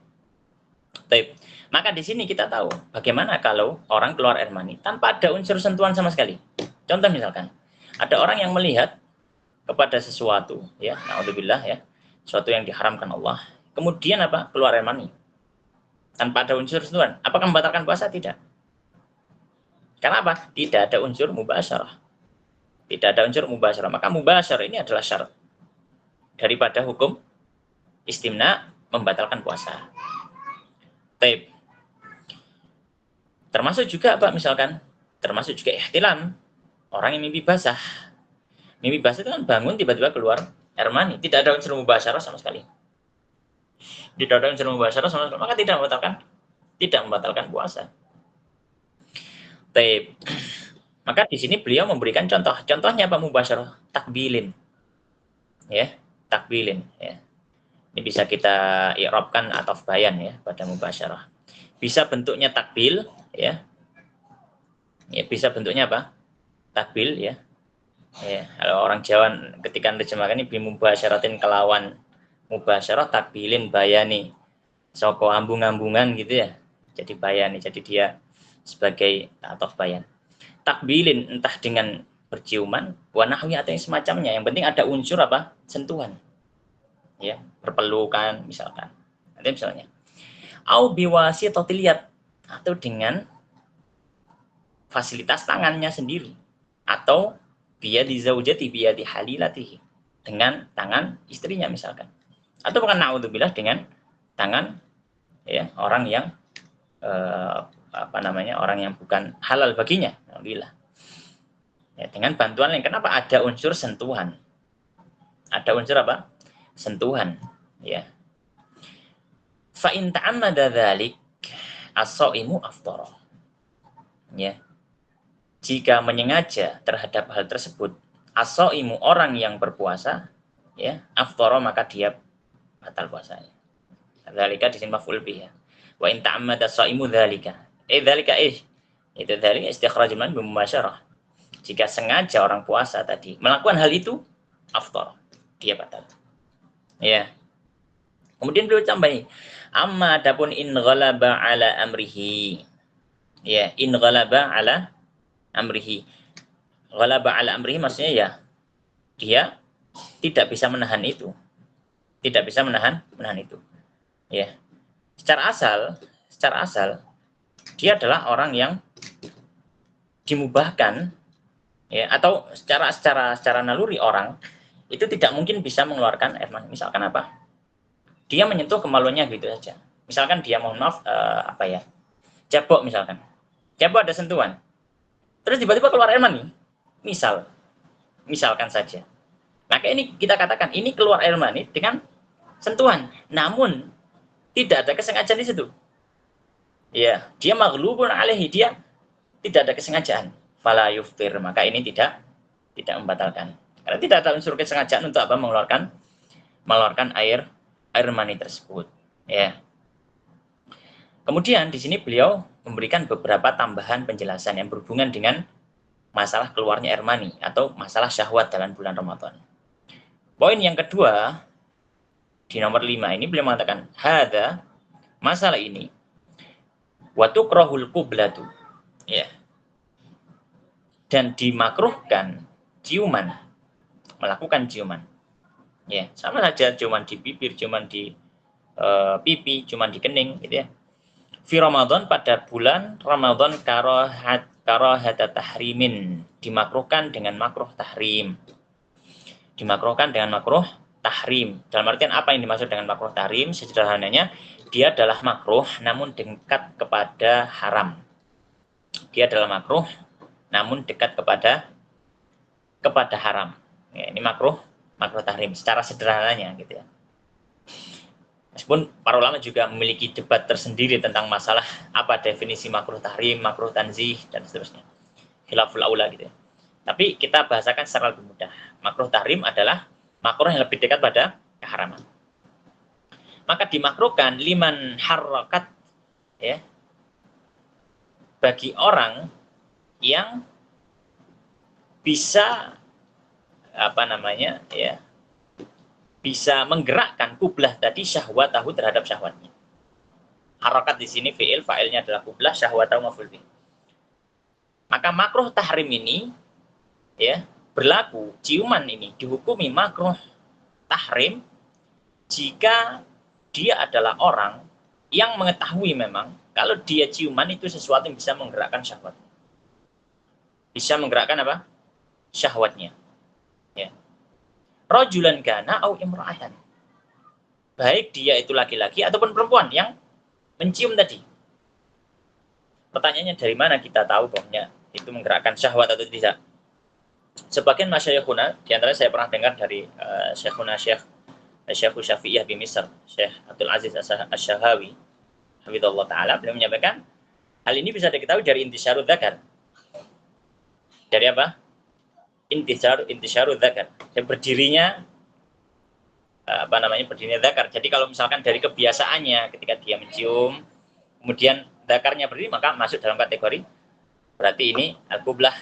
Baik. Maka di sini kita tahu bagaimana kalau orang keluar air mani tanpa ada unsur sentuhan sama sekali. Contoh misalkan, ada orang yang melihat kepada sesuatu, ya, naudzubillah ya, sesuatu yang diharamkan Allah. Kemudian apa? Keluar air mani. Tanpa ada unsur sentuhan. Apakah membatalkan puasa? Tidak. Karena apa? Tidak ada unsur mubasyarah. Tidak ada unsur mubasyarah. Maka mubasyarah ini adalah syarat daripada hukum istimna membatalkan puasa. Taib. Termasuk juga apa misalkan? Termasuk juga ihtilam. Orang yang mimpi basah. Mimpi basah itu kan bangun tiba-tiba keluar air mani. Tidak ada unsur mubasyarah sama sekali. Tidak ada unsur mubasyarah sama sekali. Maka tidak membatalkan puasa. Taib. Maka di sini beliau memberikan contoh. Contohnya apa mubasyarah? Takbilin. Ya, takbilin. Ya. Ini bisa kita i'rabkan ataf bayan ya pada mubasyarah. Bisa bentuknya takbil ya. Ya, bisa bentuknya apa? Takbil ya. Ya, kalau orang Jawa ketika menerjemahkan ini bimubasyaratin kelawan mubasyarah takbilin bayani. Soko ambung-ambungan gitu ya. Jadi bayani, jadi dia sebagai ataf bayan. Takbilin entah dengan berciuman, wanahwi atau yang semacamnya. Yang penting ada unsur apa? Sentuhan. Ya, berpelukan misalkan. Ada misalnya. Au biwasitatil yad atau dengan fasilitas tangannya sendiri atau biyadi zaujati biyadi halilatihi dengan tangan istrinya misalkan. Atau bukan naudzubillah dengan tangan ya orang yang orang yang bukan halal baginya. Alhamdulillah. Ya, dengan bantuan yang kenapa ada unsur sentuhan. Ada unsur apa? Sentuhan, ya. Fa in ta'ammada dzalik as-shaimu aftara. Ya. Jika menyengaja terhadap hal tersebut, as-shaimu orang yang berpuasa, ya, aftara maka dia batal puasanya. Dzalika di sini maf'ul bih ya. Wa in ta'ammada as-shaimu dzalika. Dzalika itu dzalika istikhrajul man bimubasyarah. Jika sengaja orang puasa tadi melakukan hal itu, aftara, dia batal. Ya. Kemudian beliau tambahi, amma adapun in ghalaba ala amrihi. Ya, in ghalaba ala amrihi. Ghalaba ala amrihi maksudnya ya dia tidak bisa menahan itu. Tidak bisa menahan itu. Ya. Secara asal dia adalah orang yang dimubahkan ya atau secara naluri orang itu tidak mungkin bisa mengeluarkan air mani. Misalkan apa? Dia menyentuh kemaluannya gitu saja. Misalkan dia mohon maaf jabok misalkan. Jabok ada sentuhan. Terus tiba-tiba keluar air mani. Misalkan saja. Maka ini kita katakan ini keluar air mani dengan sentuhan. Namun tidak ada kesengajaan di situ. Ya, dia maghlubun alaihi, dia tidak ada kesengajaan. Fala yuftir, maka ini tidak membatalkan. Karena tidak ada unsur kesengajaan untuk apa mengeluarkan air mani tersebut. Ya. Kemudian di sini beliau memberikan beberapa tambahan penjelasan yang berhubungan dengan masalah keluarnya air mani atau masalah syahwat dalam bulan Ramadan. Poin yang kedua di nomor 5 ini beliau mengatakan hadza masalah ini wa tukrahul qiblatu. Ya. Dan dimakruhkan ciuman, melakukan ciuman. Ya, sama saja ciuman di bibir, ciuman di pipi, ciuman di kening gitu ya. Fi Ramadan pada bulan Ramadan karahat tahrimin, dimakruhkan dengan makruh tahrim. Dimakruhkan dengan makruh tahrim. Dalam artian apa yang dimaksud dengan makruh tahrim? Sederhananya, dia adalah makruh namun dekat kepada haram. Dia adalah makruh namun dekat kepada haram. Ya, ini makruh makruh tahrim secara sederhananya gitu ya. Meskipun para ulama juga memiliki debat tersendiri tentang masalah apa definisi makruh tahrim, makruh tanzih dan seterusnya. Khilaful aula gitu ya. Tapi kita bahasakan secara lebih mudah. Makruh tahrim adalah makruh yang lebih dekat pada keharaman. Maka dimakruhkan liman harakat ya, bagi orang yang bisa bisa menggerakkan kublah tadi syahwatahu terhadap syahwatnya. Harakat di sini fi'il, fa'ilnya adalah kublah, syahwatahu maf'ul bih. Maka makruh tahrim ini ya berlaku, ciuman ini dihukumi makruh tahrim jika dia adalah orang yang mengetahui memang kalau dia ciuman itu sesuatu yang bisa menggerakkan syahwat. Bisa menggerakkan apa? Syahwatnya. Ya. Rajulan kana au imra'atan. Baik dia itu laki-laki ataupun perempuan yang mencium tadi. Pertanyaannya dari mana kita tahu bahwa itu menggerakkan syahwat atau tidak? Sebagian masyayikhuna, di antara saya pernah dengar dari Syekhuna Syekh Syafi'iyah di Misr, Syekh Abdul Aziz Asy-Syahawi, hafizallahu taala, beliau menyampaikan hal ini bisa diketahui dari intisyarud dzakar. Dari apa? Intisyarud dzakar. Berdirinya berdirinya dzakar. Jadi kalau misalkan dari kebiasaannya ketika dia mencium, kemudian dzakarnya berdiri, maka masuk dalam kategori berarti ini al-qublah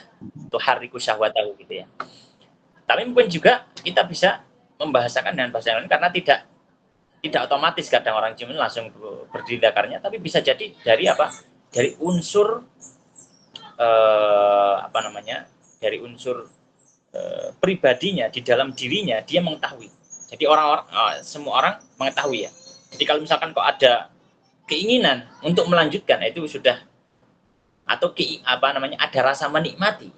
tuharriku syahwatahu gitu ya. Tapi mungkin juga kita bisa membahasakan dengan bahasa yang lain karena tidak otomatis kadang orang ciuman langsung berdiri dzakarnya, tapi bisa jadi dari apa? Dari unsur dari unsur pribadinya di dalam dirinya dia mengetahui. Jadi semua orang mengetahui ya. Jadi kalau misalkan kok ada keinginan untuk melanjutkan itu sudah atau ada rasa menikmati.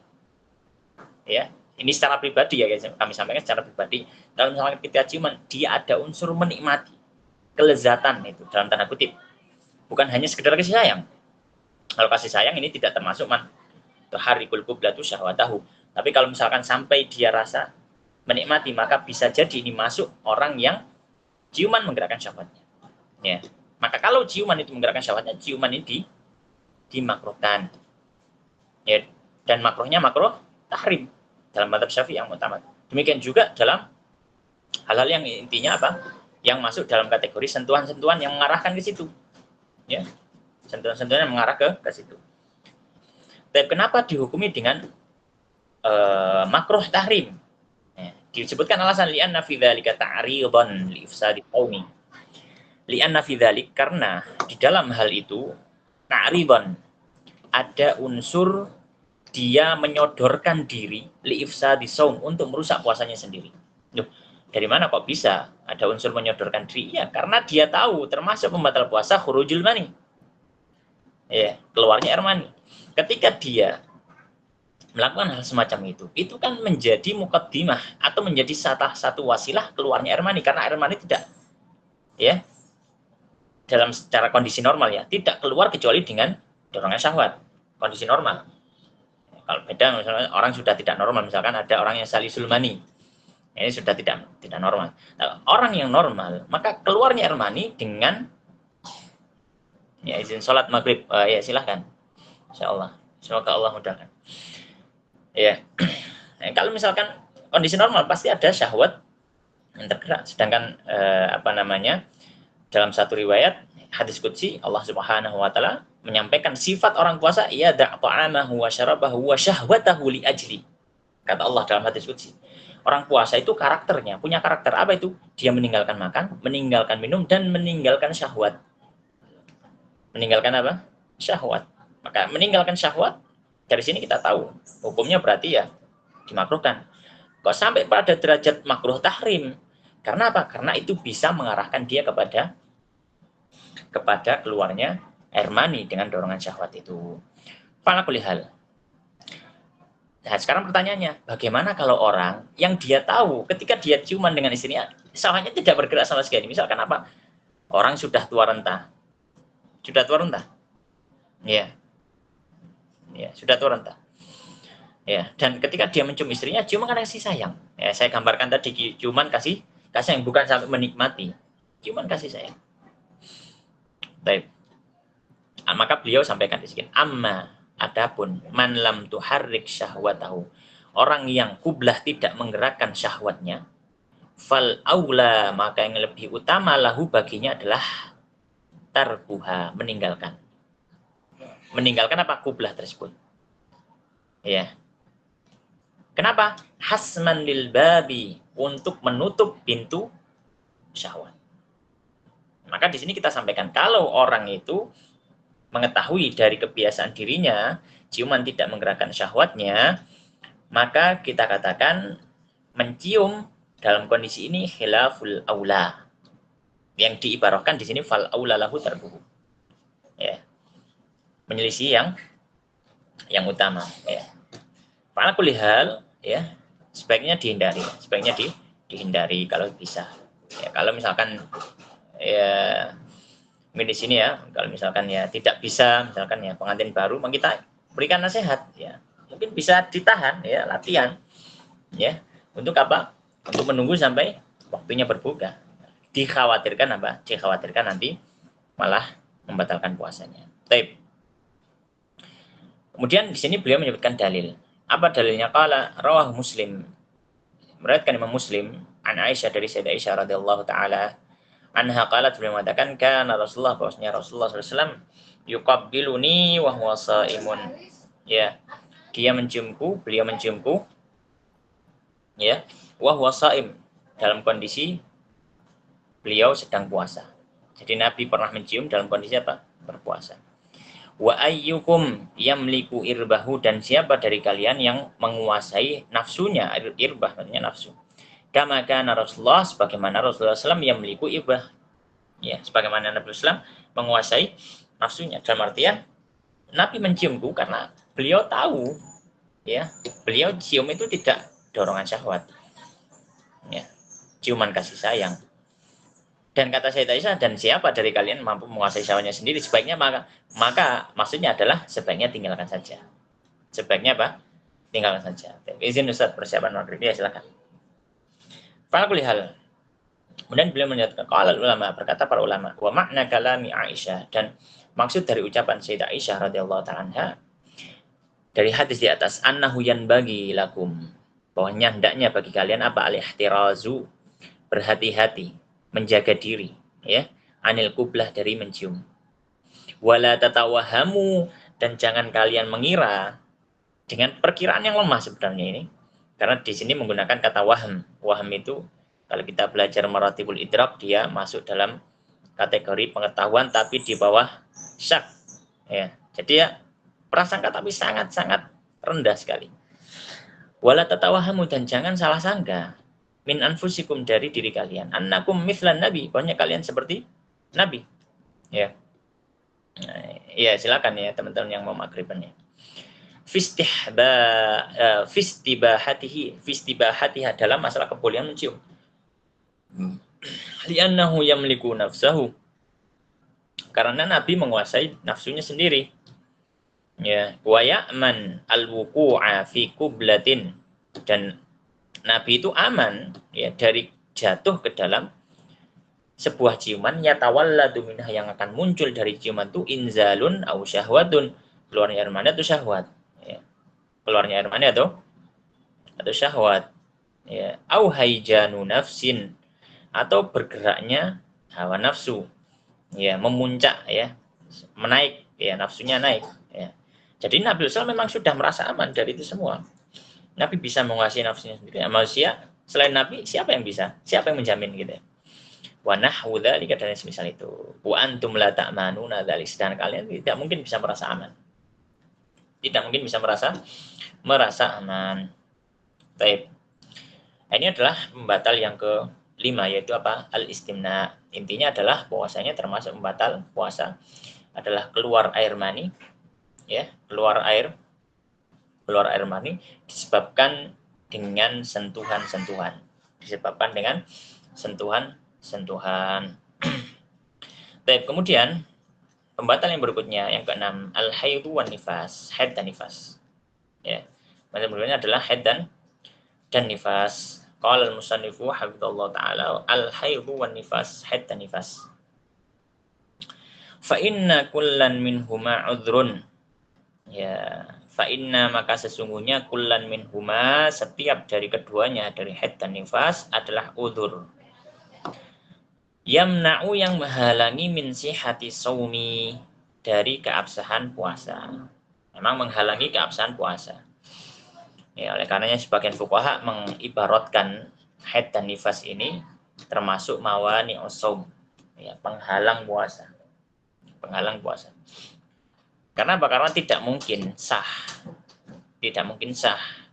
Ya, ini secara pribadi ya guys, kami sampaikan secara pribadi. Kalau misalkan kita ciuman, dia ada unsur menikmati, kelezatan itu dalam tanda kutip. Bukan hanya sekedar kasih sayang. Kalau kasih sayang ini tidak termasuk tuharrikul qublatu syahwatahu. Tapi kalau misalkan sampai dia rasa menikmati, maka bisa jadi ini masuk orang yang ciuman menggerakkan syahwatnya. Ya. Maka kalau ciuman itu menggerakkan syahwatnya, ciuman ini dimakruhkan. Ya. Dan makruhnya makruh tahrim dalam madzhab Syafi'i yang mutamad. Demikian juga dalam hal-hal yang intinya apa? Yang masuk dalam kategori sentuhan-sentuhan yang mengarahkan ke situ. Ya. Sentuhan-sentuhan yang mengarah ke situ. Tapi kenapa dihukumi dengan makruh tahrim? Ya, disebutkan alasan li'anna fi dzalika ta'ridan li ifsadi qaumi. Li'anna fi dzalik karena di dalam hal itu ta'ridan ada unsur dia menyodorkan diri li ifsadi saum untuk merusak puasanya sendiri. Loh, dari mana kok bisa ada unsur menyodorkan diri? Ya, karena dia tahu termasuk pembatal puasa khurujul mani. Ya, keluarnya air mani. Ketika dia melakukan hal semacam itu kan menjadi muqaddimah atau menjadi satu wasilah keluarnya air mani, karena air mani tidak ya dalam secara kondisi normal ya tidak keluar kecuali dengan dorongan syahwat, kondisi normal. Kalau beda misalnya orang sudah tidak normal, misalkan ada orang yang salisul mani, ini sudah tidak normal. Nah, orang yang normal maka keluarnya air mani dengan ya izin sholat maghrib, ya silahkan, insyaallah, semoga Allah mudahkan. Ya, kalau misalkan kondisi normal pasti ada syahwat yang tergerak. Sedangkan dalam satu riwayat hadis qudsi Allah Subhanahu wa taala menyampaikan sifat orang puasa, ya da'ta'amahu wa syarabahu wa syahwatahu li ajli. Kata Allah dalam hadis qudsi. Orang puasa itu karakternya, punya karakter apa itu? Dia meninggalkan makan, meninggalkan minum dan meninggalkan syahwat. Meninggalkan apa? Syahwat. Maka meninggalkan syahwat dari sini kita tahu hukumnya berarti ya dimakruhkan. Kok sampai pada derajat makruh tahrim? Karena apa? Karena itu bisa mengarahkan dia kepada keluarnya air mani dengan dorongan syahwat itu. Fala kulli hal. Nah, sekarang pertanyaannya, bagaimana kalau orang yang dia tahu ketika dia ciuman dengan istrinya, syahwatnya tidak bergerak sama sekali? Misalkan apa? Orang sudah tua renta. Sudah tua renta. Ya. Ya, sudah tua renta. Ya, dan ketika dia mencium istrinya, ciuman kan kasih sayang. Ya, saya gambarkan tadi ciuman kasih sayang, bukan sampai menikmati. Ciuman kasih sayang. Baik. Maka beliau sampaikan di sini, amma adapun man lam tuharrik syahwatahu, orang yang kublah tidak menggerakkan syahwatnya, fal aula, maka yang lebih utama lahu baginya adalah tarbuha, meninggalkan. Meninggalkan apa? Kublah tersebut. Ya. Kenapa? Hasman lil babi, untuk menutup pintu syahwat. Maka di sini kita sampaikan, kalau orang itu mengetahui dari kebiasaan dirinya, ciuman tidak menggerakkan syahwatnya, maka kita katakan mencium dalam kondisi ini khilaful aula. Yang diibarahkan di sini fal aula lahu tarbuhu. Ya. Menyelisih yang utama, ya. Para kulihal, ya, sebaiknya dihindari kalau bisa. Ya, kalau misalkan ya mungkin di sini ya, kalau misalkan ya tidak bisa, misalkan ya pengantin baru, kita berikan nasihat, ya. Mungkin bisa ditahan, ya, latihan, ya. Untuk apa? Untuk menunggu sampai waktunya berbuka. Dikhawatirkan apa? Dikhawatirkan nanti malah membatalkan puasanya. Baik. Kemudian di sini beliau menyebutkan dalil. Apa dalilnya? Qala rawah Muslim. Meriwayatkan Imam Muslim an Aisyah, dari Sayyidah Aisyah radhiyallahu taala anha qalat, beliau mengatakan, kana Rasulullah, bahwasanya Rasulullah SAW yuqabbiluni wa huwa shaimun. Ya, beliau menciumku, ya, wa huwa shaim, dalam kondisi beliau sedang puasa. Jadi Nabi pernah mencium dalam kondisi apa? Berpuasa. Wa ayyukum yamliku irbahu, dan siapa dari kalian yang menguasai nafsunya, irbah maksudnya nafsu. Kama kana Rasulullah, sebagaimana Rasulullah SAW yang memiliki irbah. Ya, sebagaimana Nabi SAW menguasai nafsunya. Dalam artian Nabi menciumku karena beliau tahu, ya, beliau cium itu tidak dorongan syahwat. Ya, ciuman kasih sayang. Dan kata Sayyidah Aisyah, dan siapa dari kalian mampu menguasai syahwatnya sendiri, sebaiknya maka maksudnya adalah sebaiknya tinggalkan saja. Sebaiknya apa? Tinggalkan saja. Izin Ustaz, persiapan maghrib, ya silakan. Para kulihal. Kemudian beliau menyatakan, qala ulama, berkata para ulama, wa makna kalami Aisyah, dan maksud dari ucapan Sayyidah Aisyah radhiyallahu ta'ala anha dari hadis di atas, annahu yanbaghi lakum, bahwanya hendaknya bagi kalian apa? Al-ihtirazu, berhati-hati, menjaga diri, ya, anil kublah, dari mencium. Wala tatawahamu, dan jangan kalian mengira dengan perkiraan yang lemah sebenarnya ini. Karena di sini menggunakan kata waham. Waham itu kalau kita belajar maratibul idrak, dia masuk dalam kategori pengetahuan tapi di bawah syak. Ya. Jadi ya prasangka tapi sangat-sangat rendah sekali. Wala tatawahamu, dan jangan salah sangka, min anfusikum, dari diri kalian, annakum mithlan nabi, pokoknya kalian seperti nabi. Ya. Ya, silakan ya teman-teman yang mau maghribannya. Fistibahatiha, dalam masalah kebolehan mencium. Li'annahu yamliku nafsahu, karena Nabi menguasai nafsunya sendiri. Ya, wa ya'man al-wuqu'a fi qublatin, dan Nabi itu aman, ya, dari jatuh ke dalam sebuah ciuman, yatawalladu minha, yang akan muncul dari ciuman itu inzalun au syahwatun, keluarnya air mani atau syahwat. Ya. Keluarnya air mani atau syahwat. Ya, au haijanu nafsin, atau bergeraknya hawa nafsu. Ya, memuncak, ya, menaik, ya, nafsunya naik, ya. Jadi Nabi SAW memang sudah merasa aman dari itu semua. Nabi bisa menguasai nafsunya sendiri. Manusia selain Nabi, siapa yang bisa? Siapa yang menjamin gitu ya? Wa nahwu dzalika, dan semisal itu. Wa antum la ta'manuna dzalik, dan kalian tidak mungkin bisa merasa aman. Tidak mungkin bisa merasa aman. Baik. Ini adalah pembatal yang ke-5, yaitu apa? Al-istimna. Intinya adalah bahwasanya termasuk pembatal puasa adalah keluar air mani, ya, keluar air mani disebabkan dengan sentuhan-sentuhan. Baik, kemudian pembatal yang berikutnya yang ke-6, al-haidu wan nifas, haid dan nifas. Ya. Macam berikutnya adalah haid dan nifas. Qala al-musannifu hafizallahu taala al-haidhu wan nifas, haid dan nifas. Fa inna kullan minhuma udhrun. Ya, fa inna maka sesungguhnya kullan minhuma setiap dari keduanya dari haid dan nifas adalah udhur. Yamna'u yang menghalangi min sihhati shaumi dari keabsahan puasa. Memang menghalangi keabsahan puasa. Ya, oleh karenanya sebagian fuqaha mengibaratkan haid dan nifas ini termasuk mawani shaum, ya, penghalang puasa. Penghalang puasa. Karena apa? Karena tidak mungkin sah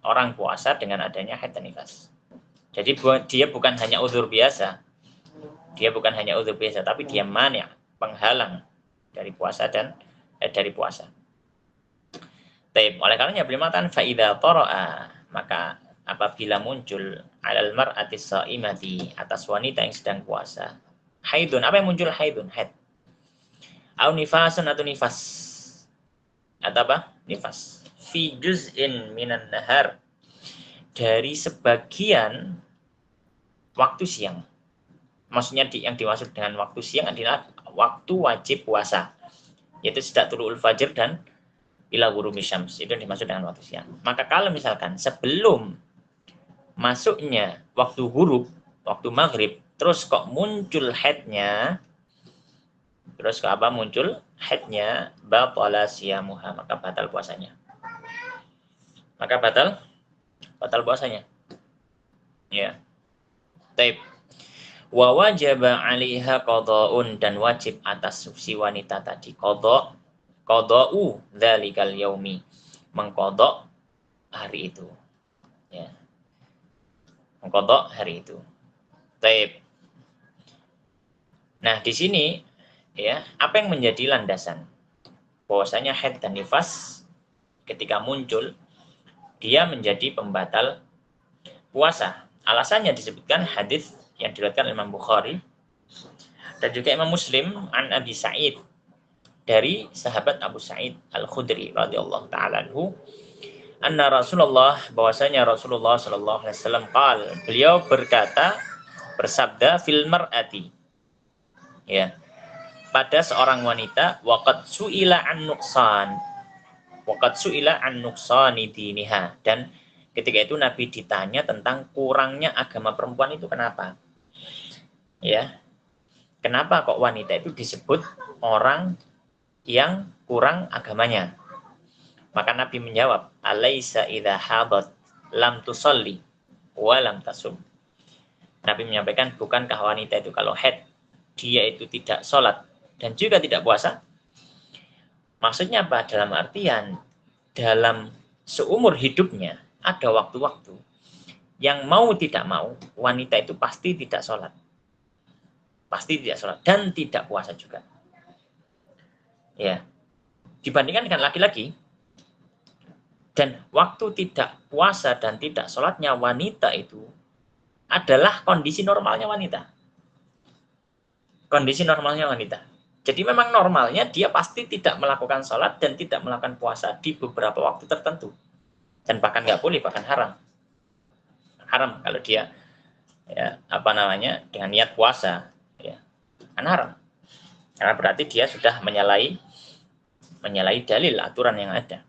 orang puasa dengan adanya haid dan nifas. Jadi dia bukan hanya uzur biasa, tapi dia mani', penghalang dari puasa dari puasa. Oleh karenanya beliau mengatakan faida tara'a, maka apabila muncul alal mar'ati shaimati, atas wanita yang sedang puasa, haidun, apa yang muncul haidun? Haid. Au nifasun atau nifas. Atau apa? Nifas. Fi juz'in minan nahar, dari sebagian waktu siang. Maksudnya yang dimaksud dengan waktu siang adalah waktu wajib puasa, yaitu sejak tulu'ul fajr dan ila ghurubi syams, itu dimaksud dengan waktu siang. Maka kalau misalkan sebelum masuknya waktu ghurub, waktu maghrib, terus kok muncul haidnya, batala siyamuha, maka batal puasanya. Batal puasanya. Ya. Taib. Wa wajaba 'alaiha qada'un, dan wajib atas si wanita tadi qada'u dzalikal yaumi, mengqada' hari itu. Ya. Mengqada' hari itu. Taib. Nah, di sini ya, apa yang menjadi landasan bahwasanya haid dan nifas ketika muncul dia menjadi pembatal puasa? Alasannya disebutkan hadis yang diriwayatkan Imam Bukhari dan juga Imam Muslim an Abi Sa'id, dari sahabat Abu Sa'id Al-Khudri radhiyallahu taala anhu, anna Rasulullah, bahwasanya Rasulullah sallallahu alaihi wasallam beliau bersabda fil mar'ati, ya, pada seorang wanita, waqad su'ila an nuqsani diniha, dan ketika itu Nabi ditanya tentang kurangnya agama perempuan itu kenapa? Ya. Kenapa kok wanita itu disebut orang yang kurang agamanya? Maka Nabi menjawab, alaisa idza hadat lam tusalli wa lam tasum. Nabi menyampaikan, bukankah wanita itu kalau haid dia itu tidak sholat dan juga tidak puasa? Maksudnya apa? Dalam artian dalam seumur hidupnya ada waktu-waktu yang mau tidak mau wanita itu pasti tidak sholat. Dan tidak puasa juga. Ya. Dibandingkan dengan laki-laki, dan waktu tidak puasa dan tidak sholatnya wanita itu adalah kondisi normalnya wanita. Jadi memang normalnya dia pasti tidak melakukan sholat dan tidak melakukan puasa di beberapa waktu tertentu. Dan bahkan nggak boleh, bahkan haram. Haram kalau dia dengan niat puasa, ya, kan haram. Karena berarti dia sudah menyalahi dalil aturan yang ada.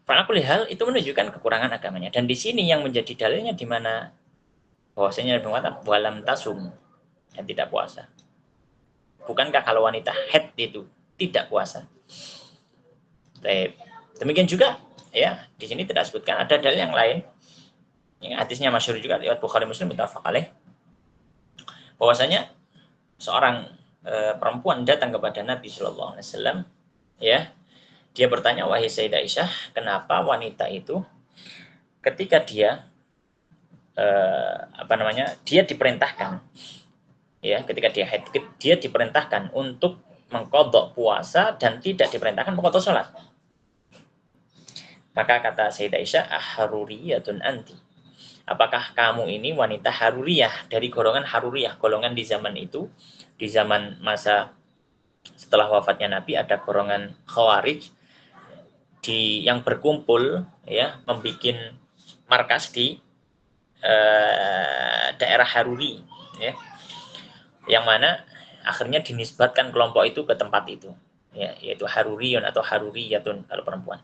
Pada hal itu menunjukkan kekurangan agamanya. Dan di sini yang menjadi dalilnya di mana bahwasanya Nabi mengatakan walam tasum, dan tidak puasa. Bukankah kalau wanita haid itu tidak puasa? Demikian juga ya, di sini tidak sebutkan, ada dalil yang lain. Yang hadisnya masyhur juga riwayat Bukhari Muslim muttafaq alaih, bahwasanya seorang perempuan datang kepada Nabi sallallahu alaihi wasallam, ya. Dia bertanya, wahai Sayyidah Aisyah, kenapa wanita itu ketika dia dia diperintahkan, ya, ketika dia haid, dia diperintahkan untuk mengqadha puasa dan tidak diperintahkan mengqadha salat. Maka kata Sayyidah Aisyah, aharuriyatun anti, apakah kamu ini wanita haruriyah, dari golongan haruriyah, golongan di zaman itu, di zaman masa setelah wafatnya Nabi ada golongan Khawarij, yang berkumpul ya membuat markas di daerah Haruri ya, yang mana akhirnya dinisbatkan kelompok itu ke tempat itu ya, yaitu Haruriyun atau Haruriyatun kalau perempuan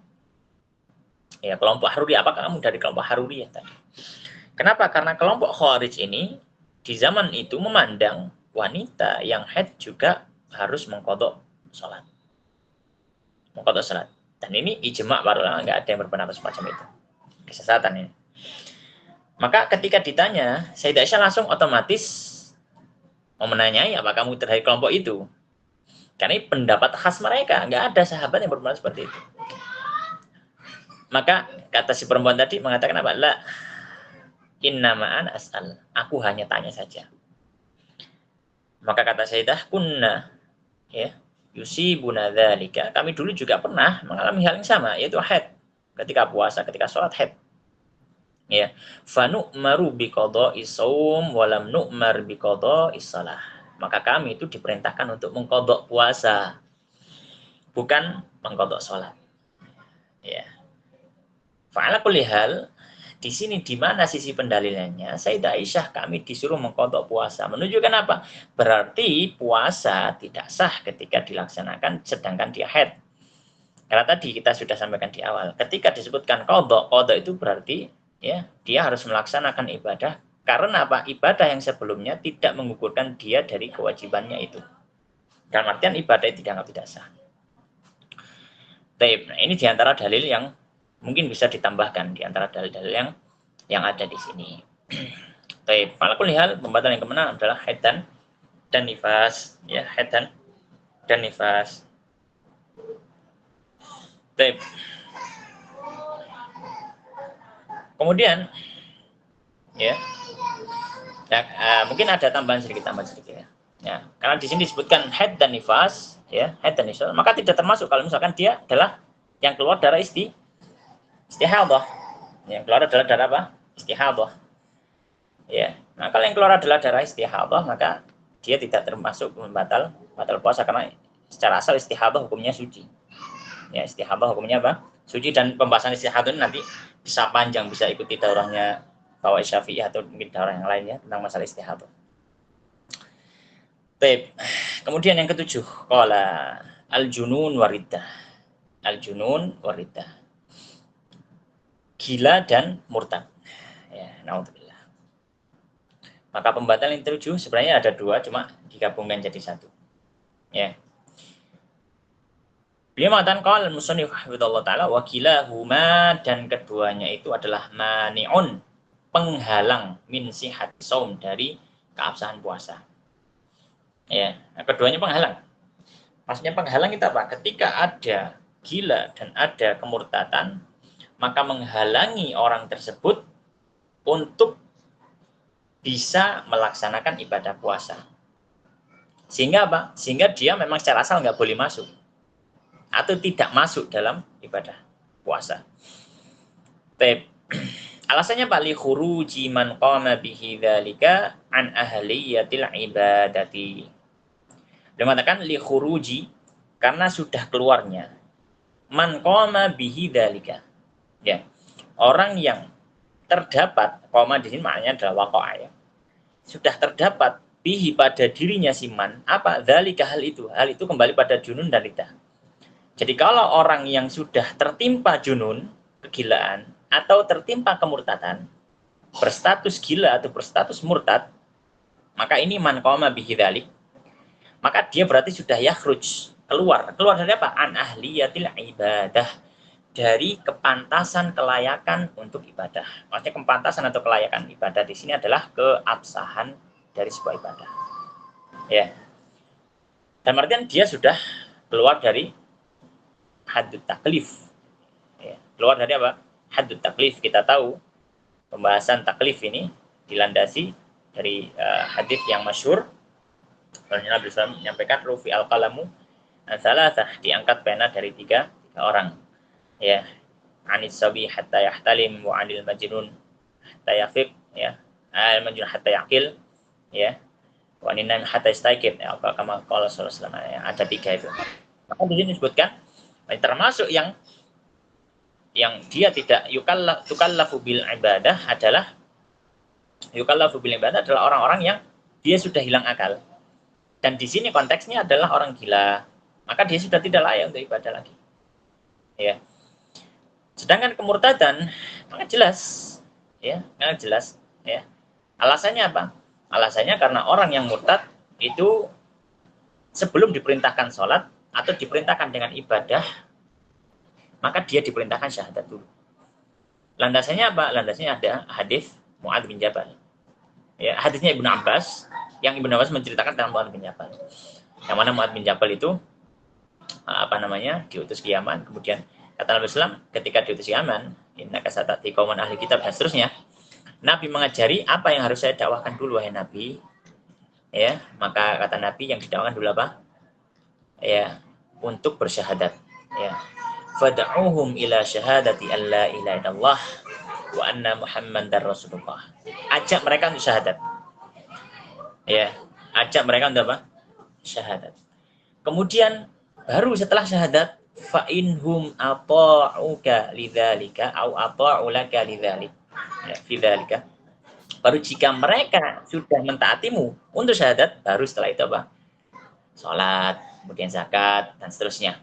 ya. Kelompok Haruri, apakah kamu dari kelompok Haruri ya tadi? Kenapa? Karena kelompok Khawarij ini di zaman itu memandang wanita yang haid juga harus mengkodok sholat. Mengkodok sholat. Dan ini ijma' para ulama, nggak ada yang berpendapat semacam itu. Kesesatan ini. Maka ketika ditanya, Sayyidah Aisyah langsung otomatis mau menanyai apa kamu dari kelompok itu. Karena ini pendapat khas mereka. Nggak ada sahabat yang berpendapat seperti itu. Maka kata si perempuan tadi mengatakan apa? La innama'an as'al. Aku hanya tanya saja. Maka kata Sayyidah, kunna ya yusibuna dzalika, kami dulu juga pernah mengalami hal yang sama, yaitu haid ketika puasa, ketika sholat haid ya. Fa nu'maru biqada'i shaum wa lam nu'mar biqada'i shalah. Maka kami itu diperintahkan untuk mengqadha puasa, bukan mengqadha sholat ya. Fa ala kulli hal, di sini di mana sisi pendalilannya? Sayyidah Aisyah kami disuruh mengqadha puasa. Menunjukkan apa? Berarti puasa tidak sah ketika dilaksanakan sedangkan dia haid. Karena tadi kita sudah sampaikan di awal, ketika disebutkan qadha itu berarti ya dia harus melaksanakan ibadah. Karena apa? Ibadah yang sebelumnya tidak menggugurkan dia dari kewajibannya itu. Dalam artian ibadah itu dianggap tidak sah. Nah, ini diantara dalil yang mungkin bisa ditambahkan di antara dalil-dalil yang ada di sini. Baik, pada kulihal pembatalan yang kemenang adalah haid dan nifas, ya, haid dan nifas. Baik. Kemudian, ya, mungkin ada tambahan sedikit ya. Ya, karena di sini disebutkan haid dan nifas, ya, haid dan nifas, maka tidak termasuk kalau misalkan dia adalah yang keluar darah istihadah. Yang keluar adalah darah apa? Istihadah. Ya. Nah, kalau yang keluar adalah darah istihadah, maka dia tidak termasuk batal puasa karena secara asal istihadah hukumnya suci. Ya, istihadah hukumnya apa? Suci, dan pembahasan istihadah ini nanti bisa panjang, bisa ikuti daurahnya Fawaid Syafi'iyah atau mungkin daurah yang lainnya tentang masalah istihadah. Baik. Kemudian yang ketujuh, qala al-junun wariddah. Al-junun wariddah. Gila dan murtad. Ya, naudzubillah. Maka pembatalan yang ketujuh sebenarnya ada dua, cuma digabungkan jadi satu. Ya. Beliau mengatakan qala al-musannif hafizallahu taala wa kilahuma, dan keduanya itu adalah mani'un, penghalang min sihat saum, dari keabsahan puasa. Ya, nah, keduanya penghalang. Maksudnya penghalang itu apa? Ketika ada gila dan ada kemurtatan, maka menghalangi orang tersebut untuk bisa melaksanakan ibadah puasa. Sehingga apa? Sehingga dia memang secara asal nggak boleh masuk atau tidak masuk dalam ibadah puasa. Alasannya Pak, li khuruji man qama bihi dzalika an ahliyatil ibadati. Dia mengatakan li khuruji, karena sudah keluarnya man qama bihi dzalika. Ya. Orang yang terdapat, qama di sini maknanya adalah waqa'a ya. Sudah terdapat bihi pada dirinya si man, apa? Dzalika, hal itu. Hal itu kembali pada junun dan lidah. Jadi kalau orang yang sudah tertimpa junun, kegilaan, atau tertimpa kemurtatan, berstatus gila atau berstatus murtad, maka ini man qama bihi dzalik, maka dia berarti sudah yakhruj, keluar dari apa? An ahliyatil ibadah, dari kepantasan kelayakan untuk ibadah. Maksudnya kepantasan atau kelayakan ibadah di sini adalah keabsahan dari sebuah ibadah. Ya. Dan artian dia sudah keluar dari haddut taklif. Ya. Keluar dari apa? Haddut taklif. Kita tahu pembahasan taklif ini dilandasi dari hadis yang masyhur. Nabi SAW menyampaikan rufi al-qalamu an thalathah, diangkat pena dari tiga orang. Ya, anis sabi hatta yahtalim wa anil majnun hatta yafiq, ya, al majnun hatta yaqil, ya, wa anin hatta yastaqim, ya, kama qala sallallahu alaihi wasallam, ya, ada tiga itu. Maka di sini disebutkan termasuk yang yang dia tidak tukallafu bil ibadah adalah orang-orang yang dia sudah hilang akal. Dan di sini konteksnya adalah orang gila. Maka dia sudah tidak layak untuk ibadah lagi. Ya. Sedangkan kemurtadan, maka jelas, ya, ya. Alasannya apa? Alasannya karena orang yang murtad itu sebelum diperintahkan sholat atau diperintahkan dengan ibadah, maka dia diperintahkan syahadat dulu. Landasannya apa? Landasannya ada hadis Mu'adz bin Jabal. Ya, hadisnya Ibnu Abbas, yang Ibnu Abbas menceritakan tentang Mu'adz bin Jabal. Yang mana Mu'adz bin Jabal itu diutus ke Yaman, kemudian kata Nabi Islam ketika diutus ke Yaman, innaka satati qauman ahli kitab dan seterusnya. Nabi mengajari apa yang harus saya dakwahkan dulu wahai Nabi. Ya, maka kata Nabi yang didakwakan dulu apa? Ya, untuk bersyahadat. Ya. Fad'uhum ila syahadati alla ilaha illallah wa anna Muhammadar Rasulullah. Ajak mereka untuk syahadat. Ya, ajak mereka untuk apa? Syahadat. Kemudian baru setelah syahadat fa inhum ata'uka lidzalika au ata'u laka lidzalik. Ya, fidzalika. Baru jika mereka sudah mentaatimu untuk syahadat, baru setelah itu apa? Salat, kemudian zakat dan seterusnya.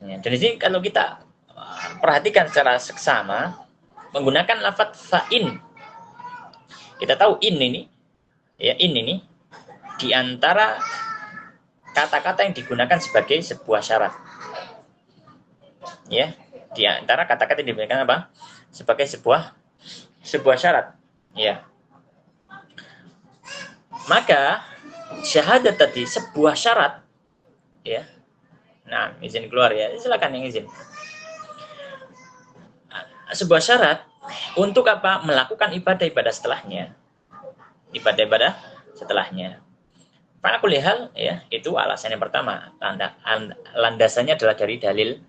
Ya, dan di sini kalau kita perhatikan secara seksama menggunakan lafadz fa'in. Kita tahu in ini di antara kata-kata yang digunakan sebagai sebuah syarat. Ya, di antara kata-kata yang digunakan apa? Sebagai sebuah syarat. Ya. Maka syahadat tadi sebuah syarat. Ya. Nah, izin keluar ya. Silakan yang izin. Sebuah syarat untuk apa? Melakukan ibadah-ibadah setelahnya. Ibadah-ibadah setelahnya. Pada kulihal ya, itu alasan yang pertama. Landasannya adalah dari dalil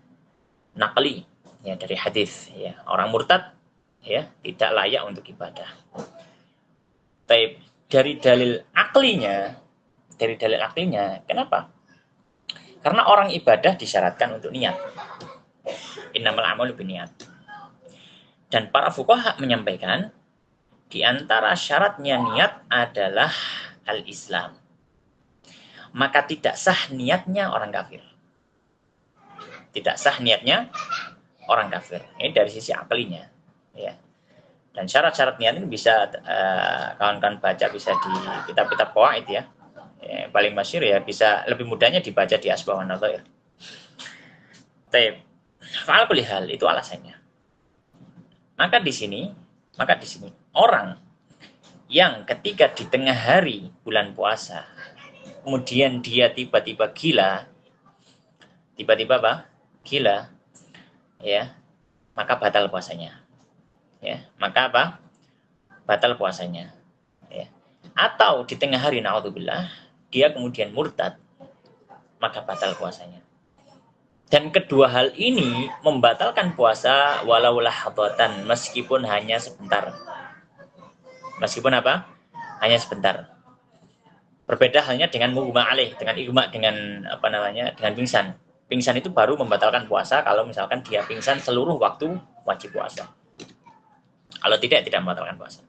naqli, ya, dari hadis, ya. Orang murtad ya tidak layak untuk ibadah. Tapi dari dalil aklinya, kenapa? Karena orang ibadah disyaratkan untuk niat. Innamal a'malu binniyat. Dan para fuqaha menyampaikan di antara syaratnya niat adalah al-Islam. Maka tidak sah niatnya orang kafir. Tidak sah niatnya orang kafir. Ini dari sisi aklinya. Ya. Dan syarat-syarat niat ini bisa kawan-kawan baca bisa di kitab-kitab qawaid ya. Paling masyhur ya bisa lebih mudahnya dibaca di Asbah wan Nadhair. Tapi fa'al kulli hal itu alasannya. Maka di sini orang yang ketika di tengah hari bulan puasa kemudian dia tiba-tiba gila, ya, maka batal puasanya. Ya, maka apa? Batal puasanya. Ya. Atau di tengah hari naudzubillah dia kemudian murtad, maka batal puasanya. Dan kedua hal ini membatalkan puasa walau lahdatan, meskipun hanya sebentar. Meskipun apa? Hanya sebentar. Berbeda halnya dengan mughma alaih, dengan igma, dengan apa namanya? Dengan pingsan. Pingsan itu baru membatalkan puasa kalau misalkan dia pingsan seluruh waktu wajib puasa. Kalau tidak membatalkan puasa.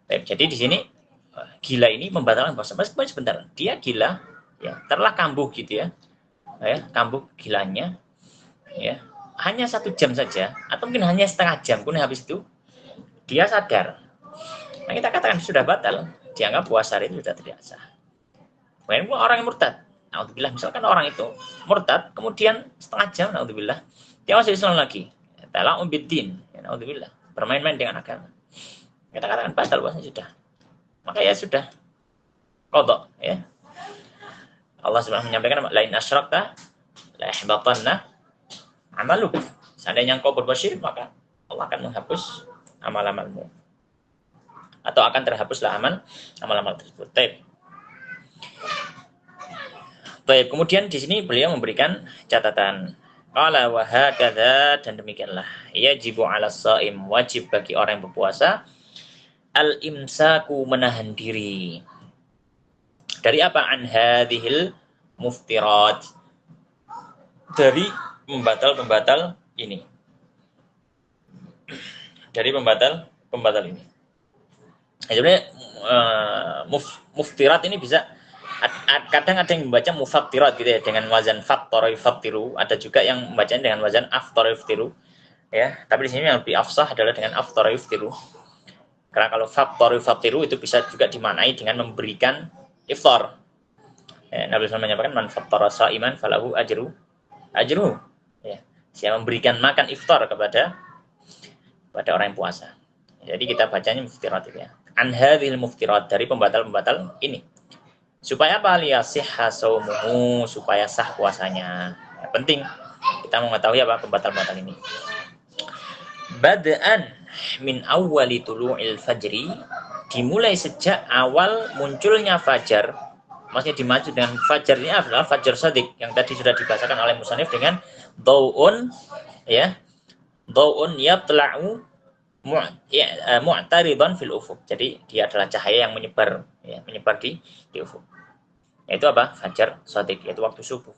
Baik, jadi di sini gila ini membatalkan puasa meskipun sebentar. Dia gila, ya, terlah kambuh gitu ya. Ya, kambuh gilanya, ya, hanya 1 jam saja atau mungkin hanya setengah jam pun habis itu dia sadar. Nah, kita katakan sudah batal, dianggap puasa itu sudah tidak sah. Kemudian orang yang murtad, naudzubillah, misalkan orang itu murtad kemudian setengah jam, naudzubillah, dia masih Islam lagi, tala'um biddin, ya, naudzubillah, bermain-main dengan agama. Kita katakan batal puasa sudah. Maka ya sudah qadha, ya. Allah Subhanahu menyampaikan lain asyrakta la ihbatanna amaluk. Seandainya engkau berbuat syirik maka Allah akan menghapus amal-amalmu. Atau akan terhapuslah amal-amal tersebut. Baik, kemudian di sini beliau memberikan catatan. Qala wa hakadza, dan demikianlah yajibu 'alas shaim, wajib bagi orang yang berpuasa al-imsaku, menahan diri. Dari apa? An hadhil muftirat, dari pembatal-pembatal ini. dari pembatal ini. Nah, sebenarnya muftirat ini bisa kadang ada yang membaca mufattirat gitu ya dengan wazan faktor yuftiru, ada juga yang membacanya dengan wazan aftar yuftiru ya. Tapi di sini yang lebih afsah adalah dengan aftar yuftiru. Karena kalau faktor yuftiru itu bisa juga dimaknai dengan memberikan iftar. Ya, Nabi SAW menyampaikan man fattara sha'iman falahu ajru. Ya, siapa memberikan makan iftar kepada orang yang puasa. Jadi kita bacanya muftirat itu ya. An hadhil muftirat, dari pembatal-pembatal ini. Supaya apa? Liyasihha shaumuhu, supaya sah puasanya. Ya, penting kita mengetahui apa pembatal-pembatal ini. Bada'an min awwali tulu'il fajri, dimulai sejak awal munculnya fajar. Maksudnya dimaksud dengan fajar ini adalah fajar shadiq yang tadi sudah dibahasakan oleh musannif dengan dhau'un ya. Dhau'un yatla'u mu'taridan fil ufuq. Jadi dia adalah cahaya yang menyebar ya, menyebar di ufuk. Yaitu apa? Fajar shadiq, yaitu waktu subuh.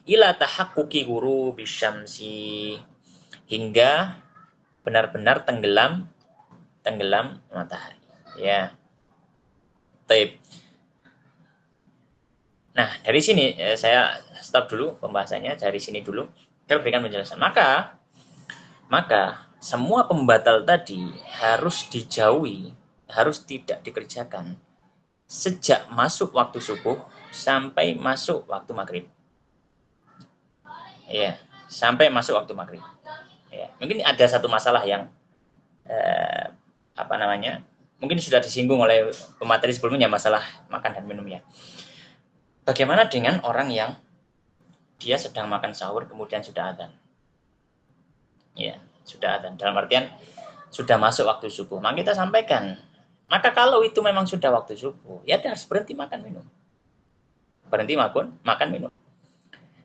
Ila tahaqquqi ghurubi syamsi, hingga benar-benar tenggelam matahari. Ya. Taib. Nah, dari sini saya stop dulu pembahasannya, dari sini dulu. Saya berikan penjelasan. Maka semua pembatal tadi harus dijauhi, harus tidak dikerjakan sejak masuk waktu subuh sampai masuk waktu maghrib. Ya, sampai masuk waktu maghrib. Ya, mungkin ada satu masalah yang mungkin sudah disinggung oleh pemateri sebelumnya, masalah makan dan minum ya. Bagaimana dengan orang yang dia sedang makan sahur kemudian sudah adzan? Ya, sudah adzan. Dalam artian sudah masuk waktu subuh. Maka kita sampaikan, maka kalau itu memang sudah waktu subuh, ya harus berhenti makan minum. Berhenti makan minum.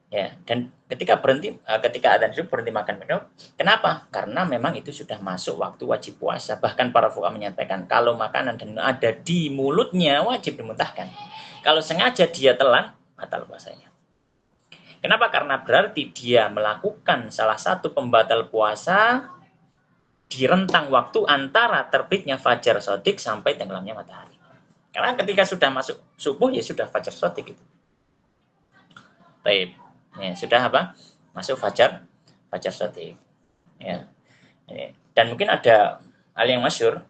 Ya, dan ketika adzan subuh berhenti makan minum. Kenapa? Karena memang itu sudah masuk waktu wajib puasa. Bahkan para fuqaha menyatakan kalau makanan dan minum ada di mulutnya wajib dimuntahkan. Kalau sengaja dia telan, batal puasanya. Kenapa? Karena berarti dia melakukan salah satu pembatal puasa di rentang waktu antara terbitnya fajar shadiq sampai tenggelamnya matahari. Karena ketika sudah masuk subuh ya sudah fajar shadiq itu. Baik. Ya, sudah apa? Masuk fajar shadiq. Ya. Dan mungkin ada hal yang masyhur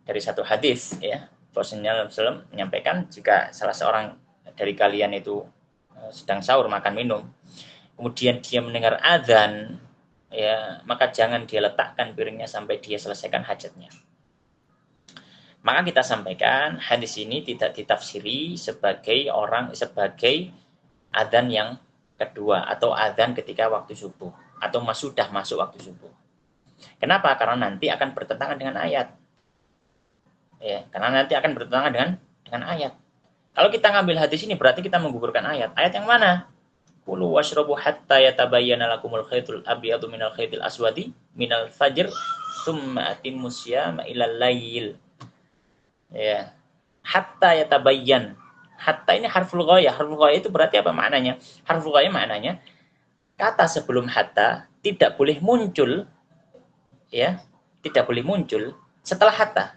dari satu hadis ya. Rasulullah SAW menyampaikan jika salah seorang dari kalian itu sedang sahur makan minum, kemudian dia mendengar adzan, ya maka jangan dia letakkan piringnya sampai dia selesaikan hajatnya. Maka kita sampaikan hadis ini tidak ditafsiri sebagai adzan yang kedua atau adzan ketika waktu subuh atau sudah masuk waktu subuh. Kenapa? Karena nanti akan bertentangan dengan ayat. Ya, karena nanti akan bertentangan dengan ayat. Kalau kita ngambil hadis ini berarti kita menggugurkan ayat. Ayat yang mana? Kulu washrabu hatta yatabayyana lakumul khaytul abyadu minal khaytil aswadi minal fajr tsumma atimmus syiyama ilal lail. Ya. Hatta yatabayyan. Hatta ini harful ghayah. Harful ghayah itu berarti apa maknanya? Harful ghayah maknanya kata sebelum hatta tidak boleh muncul, ya, tidak boleh muncul setelah hatta.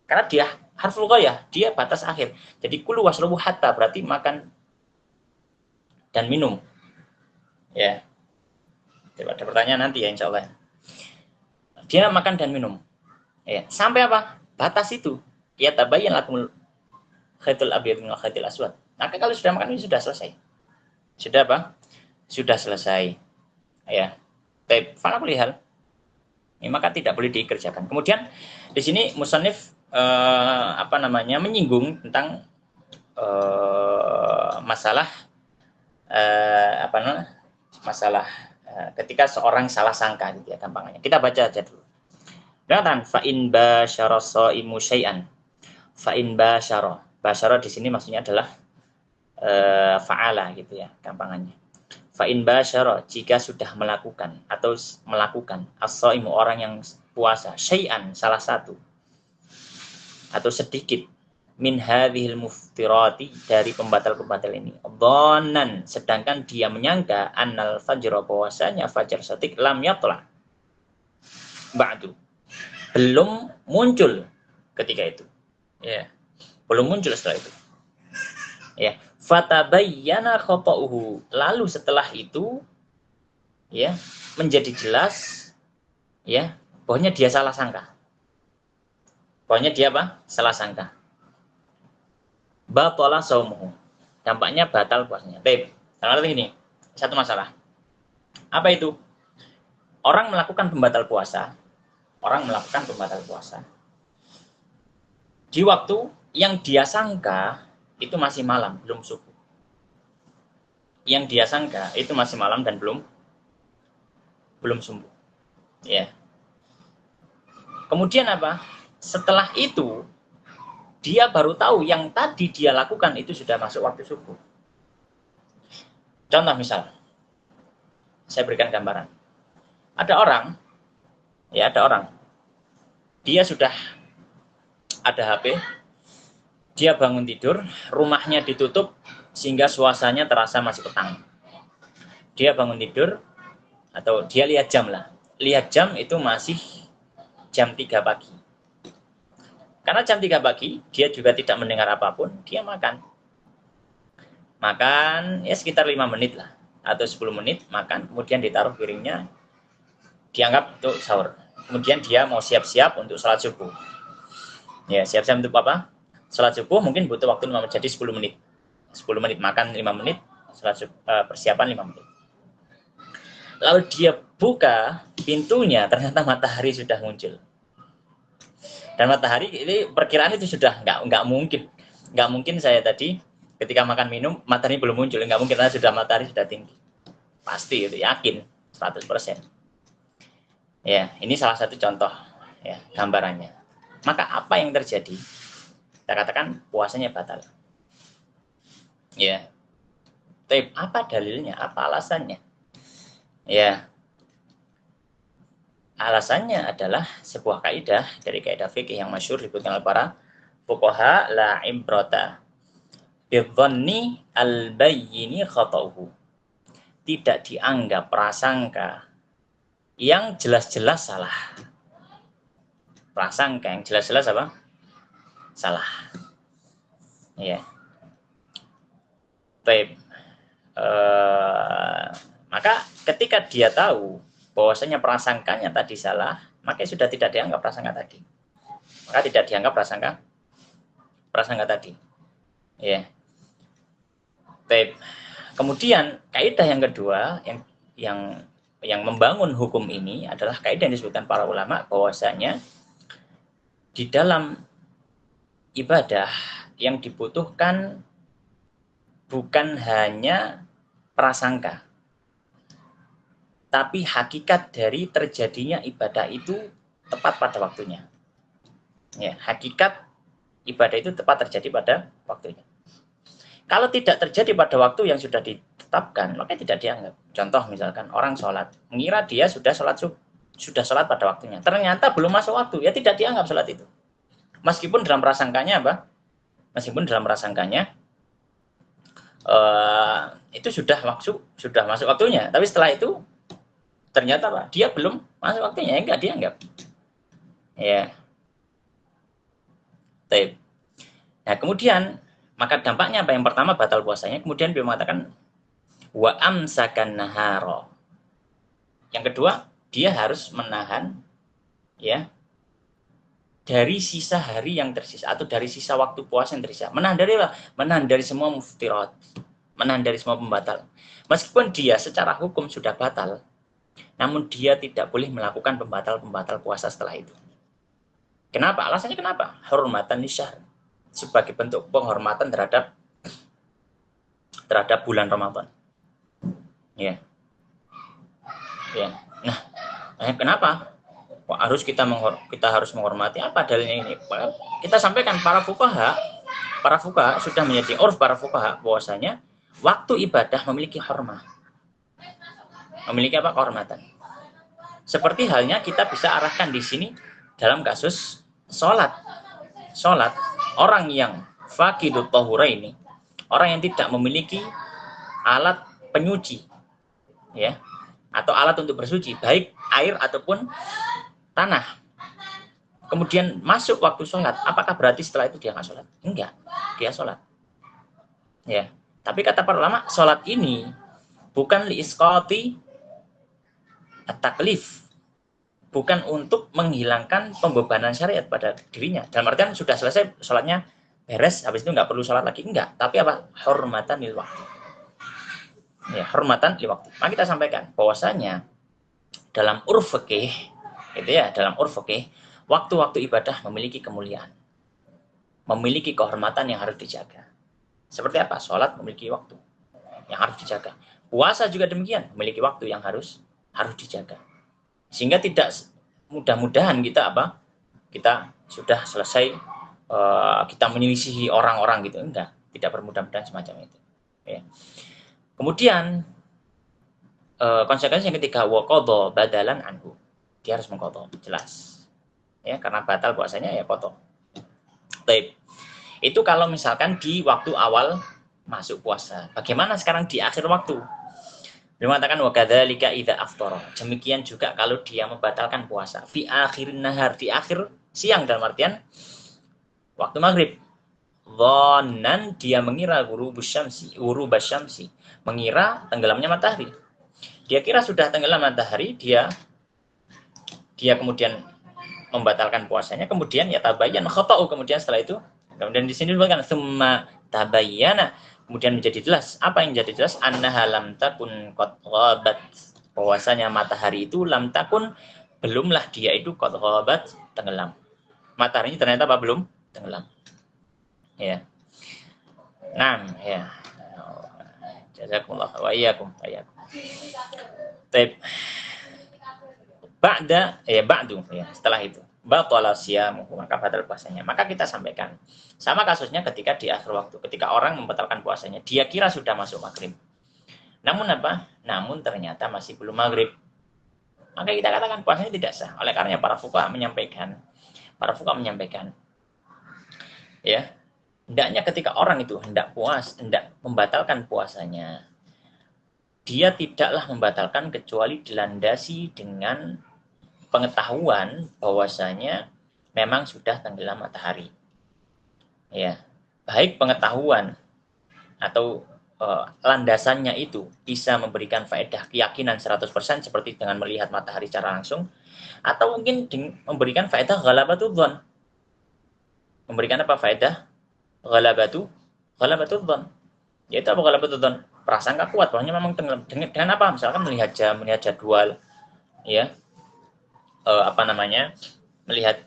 Karena dia harful ghayah, dia batas akhir. Jadi kulu washrabu hatta berarti makan dan minum. Ya. Coba ada pertanyaan nanti ya insya Allah. Dia makan dan minum. Ya. Sampai apa? Batas itu. Ya tabayyan lakumul khaytul abyad minal khaytil aswad. Maka kalau sudah makan ini sudah selesai. Sudah apa? Sudah selesai. Ya. Baik, fala kulli hal. Ya, maka tidak boleh dikerjakan. Kemudian di sini musannif menyinggung tentang masalah ketika seorang salah sangka gitu ya gampangnya. Kita baca aja dulu. Katakan fa in basyara shaimu syai'an. Fa in basyara. Basyara di sini maksudnya adalah fa'ala gitu ya gampangannya. Fa in basyara jika sudah melakukan as-shaimu orang yang puasa syai'an salah satu atau sedikit min hadhil muftirati dari pembatal-pembatal ini. Dhannan sedangkan dia menyangka annal fajr bahwasanya fajar shadiq lam yatla ba'du. belum muncul ketika itu. Ya, belum muncul setelah itu. Ya, fatabayyana khata'uhu. Lalu setelah itu ya, menjadi jelas ya, bahwanya dia salah sangka. Bahwanya dia apa? Salah sangka. Batala shaumuhu. Dampaknya batal puasanya. Baik. Sekarang ini satu masalah. Apa itu? Orang melakukan pembatal puasa. Orang melakukan pembatal puasa. Di waktu yang dia sangka itu masih malam, belum subuh. Yang dia sangka itu masih malam dan belum subuh. Ya. Kemudian apa? Setelah itu dia baru tahu yang tadi dia lakukan itu sudah masuk waktu subuh. Contoh misal, saya berikan gambaran. Ada orang, dia sudah ada HP, dia bangun tidur, rumahnya ditutup sehingga suasananya terasa masih petang. Dia bangun tidur, atau dia lihat jam lah. Lihat jam itu masih jam 3 pagi. Karena jam 3 pagi, dia juga tidak mendengar apapun, dia makan. Makan ya sekitar 5 menit lah, atau 10 menit makan, kemudian ditaruh piringnya, dianggap untuk sahur. Kemudian dia mau siap-siap untuk sholat subuh. Ya, siap-siap untuk apa? Sholat subuh mungkin butuh waktu 5 menit, jadi 10 menit. 10 menit makan 5 menit, sholat subuh, persiapan 5 menit. Lalu dia buka pintunya, ternyata matahari sudah muncul. Dan matahari ini perkiraan itu sudah nggak mungkin saya tadi ketika makan minum matahari belum muncul, nggak mungkin, karena sudah matahari sudah tinggi, pasti itu yakin 100%. Ya, ini salah satu contoh ya gambarannya. Maka apa yang terjadi? Kita katakan puasanya batal. Ya, tapi apa dalilnya? Apa alasannya? Ya, alasannya adalah sebuah kaidah dari kaidah fikih yang masyhur disebutkan oleh para fuqaha, la ibrata bidzanni al-bayyini khata'uhu. Tidak dianggap prasangka yang jelas-jelas salah. Prasangka yang jelas-jelas apa? Salah. Ya. Baik. Maka ketika dia tahu bahwasanya prasangkanya tadi salah, maka sudah tidak dianggap prasangka tadi. Maka tidak dianggap prasangka tadi. Ya. Baik. Kemudian kaidah yang kedua yang membangun hukum ini adalah kaidah yang disebutkan para ulama bahwasanya di dalam ibadah yang dibutuhkan bukan hanya prasangka, tapi hakikat dari terjadinya ibadah itu tepat pada waktunya. Ya, hakikat ibadah itu tepat terjadi pada waktunya. Kalau tidak terjadi pada waktu yang sudah ditetapkan, maka tidak dianggap. Contoh misalkan orang sholat, mengira dia sudah sholat pada waktunya. Ternyata belum masuk waktu, ya tidak dianggap sholat itu. Meskipun dalam prasangkanya apa? Meskipun dalam prasangkanya itu sudah masuk waktunya. Tapi setelah itu ternyata apa? Dia belum masuk waktunya, ya enggak dianggap. Ya. Baik. Nah, kemudian maka dampaknya apa? Yang pertama batal puasanya, kemudian dia mengatakan wa amsakan nahara. Yang kedua, dia harus menahan ya dari sisa hari yang tersisa atau dari sisa waktu puasa yang tersisa. Menahan dari apa? Menahan dari semua muftirat, menahan dari semua pembatal. Meskipun dia secara hukum sudah batal, namun dia tidak boleh melakukan pembatal puasa setelah itu. Kenapa? Alasannya kenapa? Hormatan lisyahr, sebagai bentuk penghormatan terhadap bulan Ramadan. Ya. Ya. Nah, kenapa? Wah, kita harus menghormati, apa dalilnya ini? Kita sampaikan para fuqaha sudah menjadi urf para fuqaha bahwasanya waktu ibadah memiliki hormat. Memiliki apa? Kehormatan. Seperti halnya kita bisa arahkan di sini dalam kasus sholat. Sholat, orang yang faqidut tahuraini, orang yang tidak memiliki alat penyuci, ya, atau alat untuk bersuci, baik air ataupun tanah. kemudian masuk waktu sholat, apakah berarti setelah itu dia nggak sholat? Enggak, dia sholat. Ya, tapi kata para ulama, sholat ini bukan liisqati at-taklif, bukan untuk menghilangkan pembebanan syariat pada dirinya. Dalam artian sudah selesai sholatnya beres, habis itu nggak perlu sholat lagi, enggak. Tapi apa? Hormatan lil waktu. Ya, hormatan lil waktu. Maka kita sampaikan bahwasanya dalam uruf fikih, gitu ya, dalam uruf fikih, waktu-waktu ibadah memiliki kemuliaan, memiliki kehormatan yang harus dijaga. Seperti apa? Sholat memiliki waktu yang harus dijaga. Puasa juga demikian, memiliki waktu yang harus dijaga. Sehingga tidak mudah-mudahan kita kita sudah selesai kita menyelisihi orang-orang gitu, enggak, tidak bermudah-mudahan semacam itu. Ya. Kemudian konsekuensi yang ketiga, waqadha badalan anhu, dia harus mengqadha, jelas. Ya, karena batal puasanya ya qadha. Baik. Itu kalau misalkan di waktu awal masuk puasa. Bagaimana sekarang di akhir waktu? Beliau mengatakan wa kadzalika idza aftara. Demikian juga kalau dia membatalkan puasa fi akhirin nahar, di akhir siang, dalam artian waktu maghrib. Dhannan, dia mengira ghurubus syamsi, mengira tenggelamnya matahari. Dia kira sudah tenggelam matahari, dia kemudian membatalkan puasanya, kemudian ya tabayyan khata'u, kemudian setelah itu, kemudian di sini disebutkan summa tabayyana, kemudian menjadi jelas. Apa yang menjadi jelas? Annaha lam takun qad ghabat, bahwasanya matahari itu lam takun, belumlah dia itu qad ghabat, tenggelam. Mataharinya ternyata apa? Belum tenggelam. Ya. Nah, ya. Jazakumullah wa iyyakum. Baik. Ba'du ya, setelah itu batala siyamuhu, maka batal puasanya. Maka kita sampaikan sama kasusnya ketika di akhir waktu, ketika orang membatalkan puasanya, dia kira sudah masuk maghrib, namun apa? Namun ternyata masih belum maghrib, maka kita katakan puasanya tidak sah. Oleh karenanya para fuqaha menyampaikan ya, hendaknya ketika orang itu hendak membatalkan puasanya, dia tidaklah membatalkan kecuali dilandasi dengan pengetahuan bahwasanya memang sudah tenggelam matahari. Ya, baik pengetahuan atau landasannya itu bisa memberikan faedah keyakinan 100% seperti dengan melihat matahari secara langsung, atau mungkin memberikan faedah ghalabatul dzan. Memberikan apa faedah? Ghalabatul dzan. Yaitu apa ghalabatul dzan? Prasangka kuat bahwa memang tenggelam. Dengan apa? Misalkan melihat jam, melihat jadwal, ya. Melihat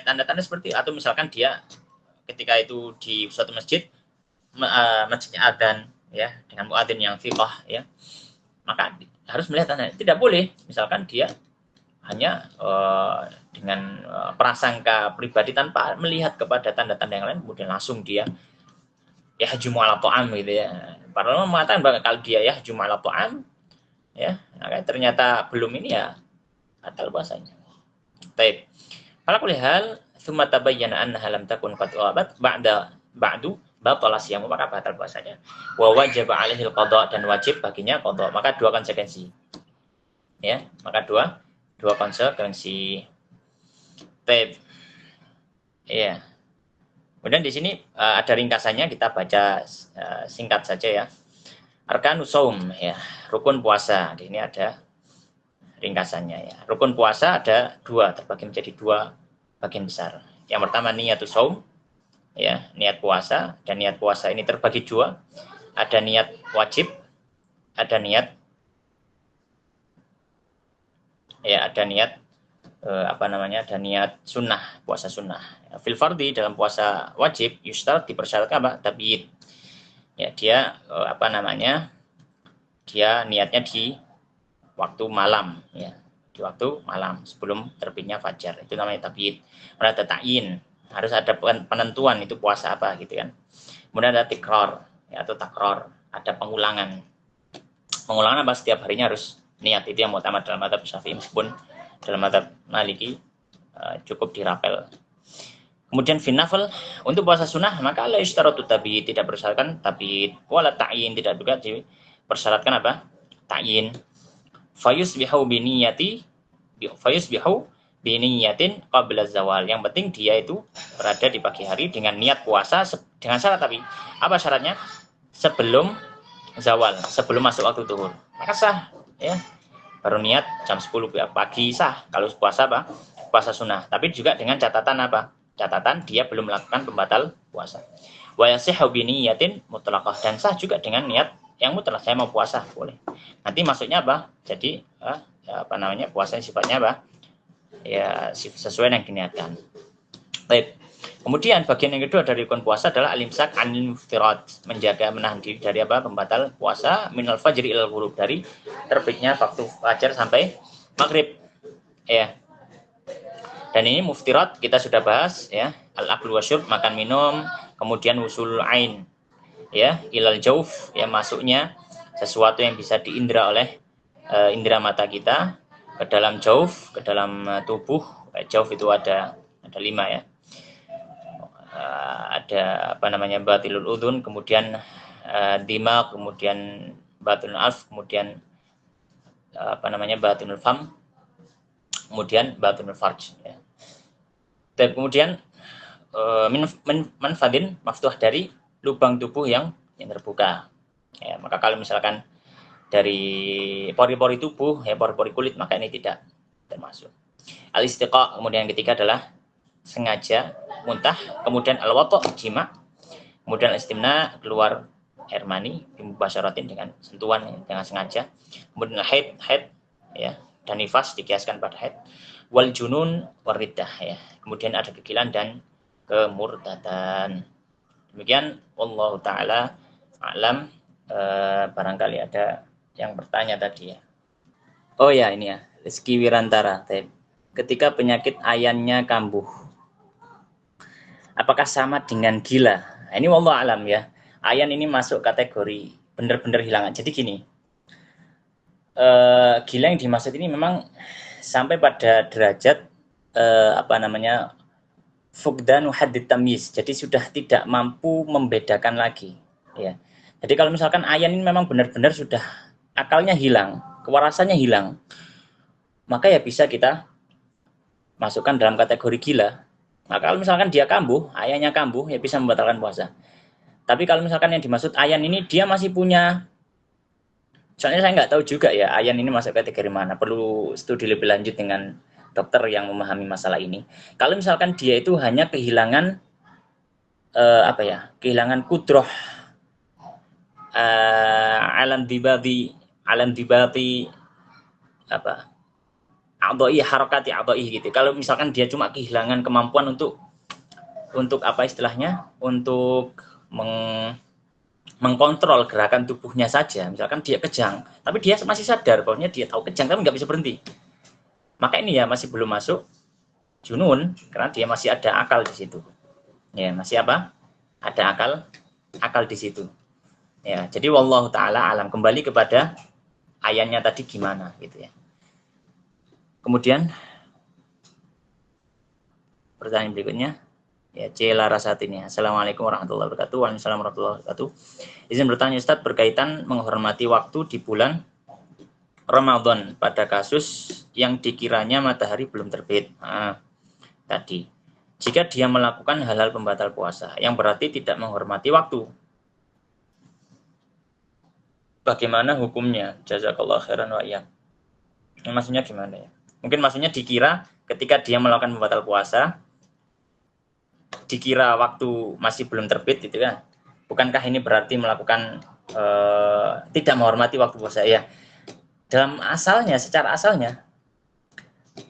tanda-tanda seperti, atau misalkan dia ketika itu di suatu masjid, masjidnya adzan ya, dengan muadzin yang thiqah ya, maka harus melihat tanda. Tidak boleh misalkan dia hanya dengan prasangka pribadi tanpa melihat kepada tanda-tanda yang lain, kemudian langsung dia yahjumu ala ta'am gitu ya. Para ulama mengatakan bahwa kalau dia yahjumu ala ta'am ya, ternyata belum ini ya, batal puasanya. Baik. Ala kulli hal, tsumma tabayyana annaha lam takun qad ghabat ba'du batala siyamu, maka batal puasanya. Wa wajaba 'alaihi al-qada, dan wajib baginya qada. Maka dua konsekuensi. Ya, maka dua konsekuensi. Baik. Iya. Kemudian di sini ada ringkasannya, kita baca singkat saja ya. Arkanus shaum ya, rukun puasa. Di sini ada ringkasannya ya. Rukun puasa ada dua, terbagi menjadi dua bagian besar. Yang pertama niyatus shaum ya, niat puasa, dan niat puasa ini terbagi dua. Ada niat wajib, ada niat ada niat sunnah, puasa sunnah. Fil fardhi, dalam puasa wajib, yustarat, dipersyaratkan apa? Tabiid. Ya, dia dia niatnya di waktu malam ya, di waktu malam sebelum terbitnya fajar, itu namanya tabiid. Ada ta'yin, harus ada penentuan itu puasa apa gitu kan. Kemudian ada tikrar ya, atau takror, ada pengulangan apa, setiap harinya harus niat. Itu yang utama dalam mazhab Syafi'i, meskipun dalam mazhab Maliki cukup dirapel. Kemudian finafel, untuk puasa sunnah maka la yustaratu tabiid, tidak bersyaratkan tabiid, wala ta'yin, tidak juga dipersyaratkan apa? Ta'yin. Fayusbihu biniyatin qabla zawal. Yang penting dia itu berada di pagi hari dengan niat puasa dengan syarat, tapi apa syaratnya? Sebelum zawal, sebelum masuk waktu zuhur. Maka sah ya. Baru niat jam 10 pagi sah kalau puasa apa? Puasa sunnah. Tapi juga dengan catatan apa? Catatan dia belum melakukan pembatal puasa. Wa yasihhu bi niyatin mutlaqah, dan sah juga dengan niat yang mutlak, saya mau puasa boleh. Nanti maksudnya apa? Jadi apa namanya? Puasa sifatnya apa? Ya sesuai yang diniatkan. Baik. Kemudian bagian yang kedua dari rukun puasa adalah al-imsak anil muftirat, menjaga menahan diri dari apa? Pembatal puasa, minal fajri ilal ghurub, dari terbitnya waktu fajar sampai maghrib. Ya. Dan ini muftirat kita sudah bahas ya, al-aklu wasyurb, makan minum, kemudian wusul ain ya, ilal jauf ya, masuknya sesuatu yang bisa diindra oleh indera mata kita ke dalam jauf, ke dalam tubuh. Jauf itu ada 5 ya. Ada apa namanya batilul udhun, kemudian dima, kemudian batinul alf, kemudian apa namanya batinul fam, kemudian batinul farj ya. Dan kemudian manfadin maftuh, dari lubang tubuh yang terbuka ya. Maka kalau misalkan dari pori-pori tubuh ya, pori-pori kulit, maka ini tidak termasuk. Al-istiqa, kemudian yang ketiga adalah sengaja muntah, kemudian al-wata' jima, kemudian istimna keluar air mani bimubasyaratin, dengan sentuhan dengan sengaja, kemudian haid ya, dan nifas dikiaskan pada haid, wal junun wariddah ya, kemudian ada kegilaan dan kemurtadan. Demikian wallahu taala alam. Barangkali ada yang bertanya tadi ya. Oh ya, ini ya, Rizky Wirantara. Ketika penyakit ayannya kambuh, apakah sama dengan gila? Nah, ini wallahu alam ya. Ayan ini masuk kategori benar-benar hilangan. Jadi gini, gila yang dimaksud ini memang sampai pada derajat apa namanya fukdanu haddit tamyiz. Jadi sudah tidak mampu membedakan lagi ya. Jadi kalau misalkan ayan ini memang benar-benar sudah akalnya hilang, kewarasannya hilang, maka ya bisa kita masukkan dalam kategori gila. Maka kalau misalkan dia kambuh, ayannya kambuh, ya bisa membatalkan puasa. Tapi kalau misalkan yang dimaksud ayan ini dia masih punya, soalnya saya nggak tahu juga ya ayan ini masuk kategori mana, perlu studi lebih lanjut dengan dokter yang memahami masalah ini. Kalau misalkan dia itu hanya kehilangan apa ya, kehilangan kudroh alam dibati apa adoi harakati adoi gitu. Kalau misalkan dia cuma kehilangan kemampuan untuk apa istilahnya, untuk mengkontrol gerakan tubuhnya saja, misalkan dia kejang tapi dia masih sadar bahwa dia tahu kejang tapi nggak bisa berhenti, maka ini ya masih belum masuk junun, karena dia masih ada akal di situ ya, masih apa, ada akal di situ ya. Jadi wallahu taala alam, kembali kepada ayatnya tadi gimana gitu ya. Kemudian pertanyaan berikutnya ya, C Larasati ini. Assalamualaikum warahmatullahi wabarakatuh. Waalaikumsalam warahmatullahi wabarakatuh. Izin bertanya Ustaz, berkaitan menghormati waktu di bulan Ramadan pada kasus yang dikiranya matahari belum terbit tadi. Jika dia melakukan hal-hal pembatal puasa yang berarti tidak menghormati waktu, bagaimana hukumnya? Jazakallah khairan wa iyyakum. Ini maksudnya gimana ya? Mungkin maksudnya dikira ketika dia melakukan pembatal puasa, dikira waktu masih belum terbit gitu kan. Bukankah ini berarti melakukan tidak menghormati waktu puasa ya? Dalam asalnya, secara asalnya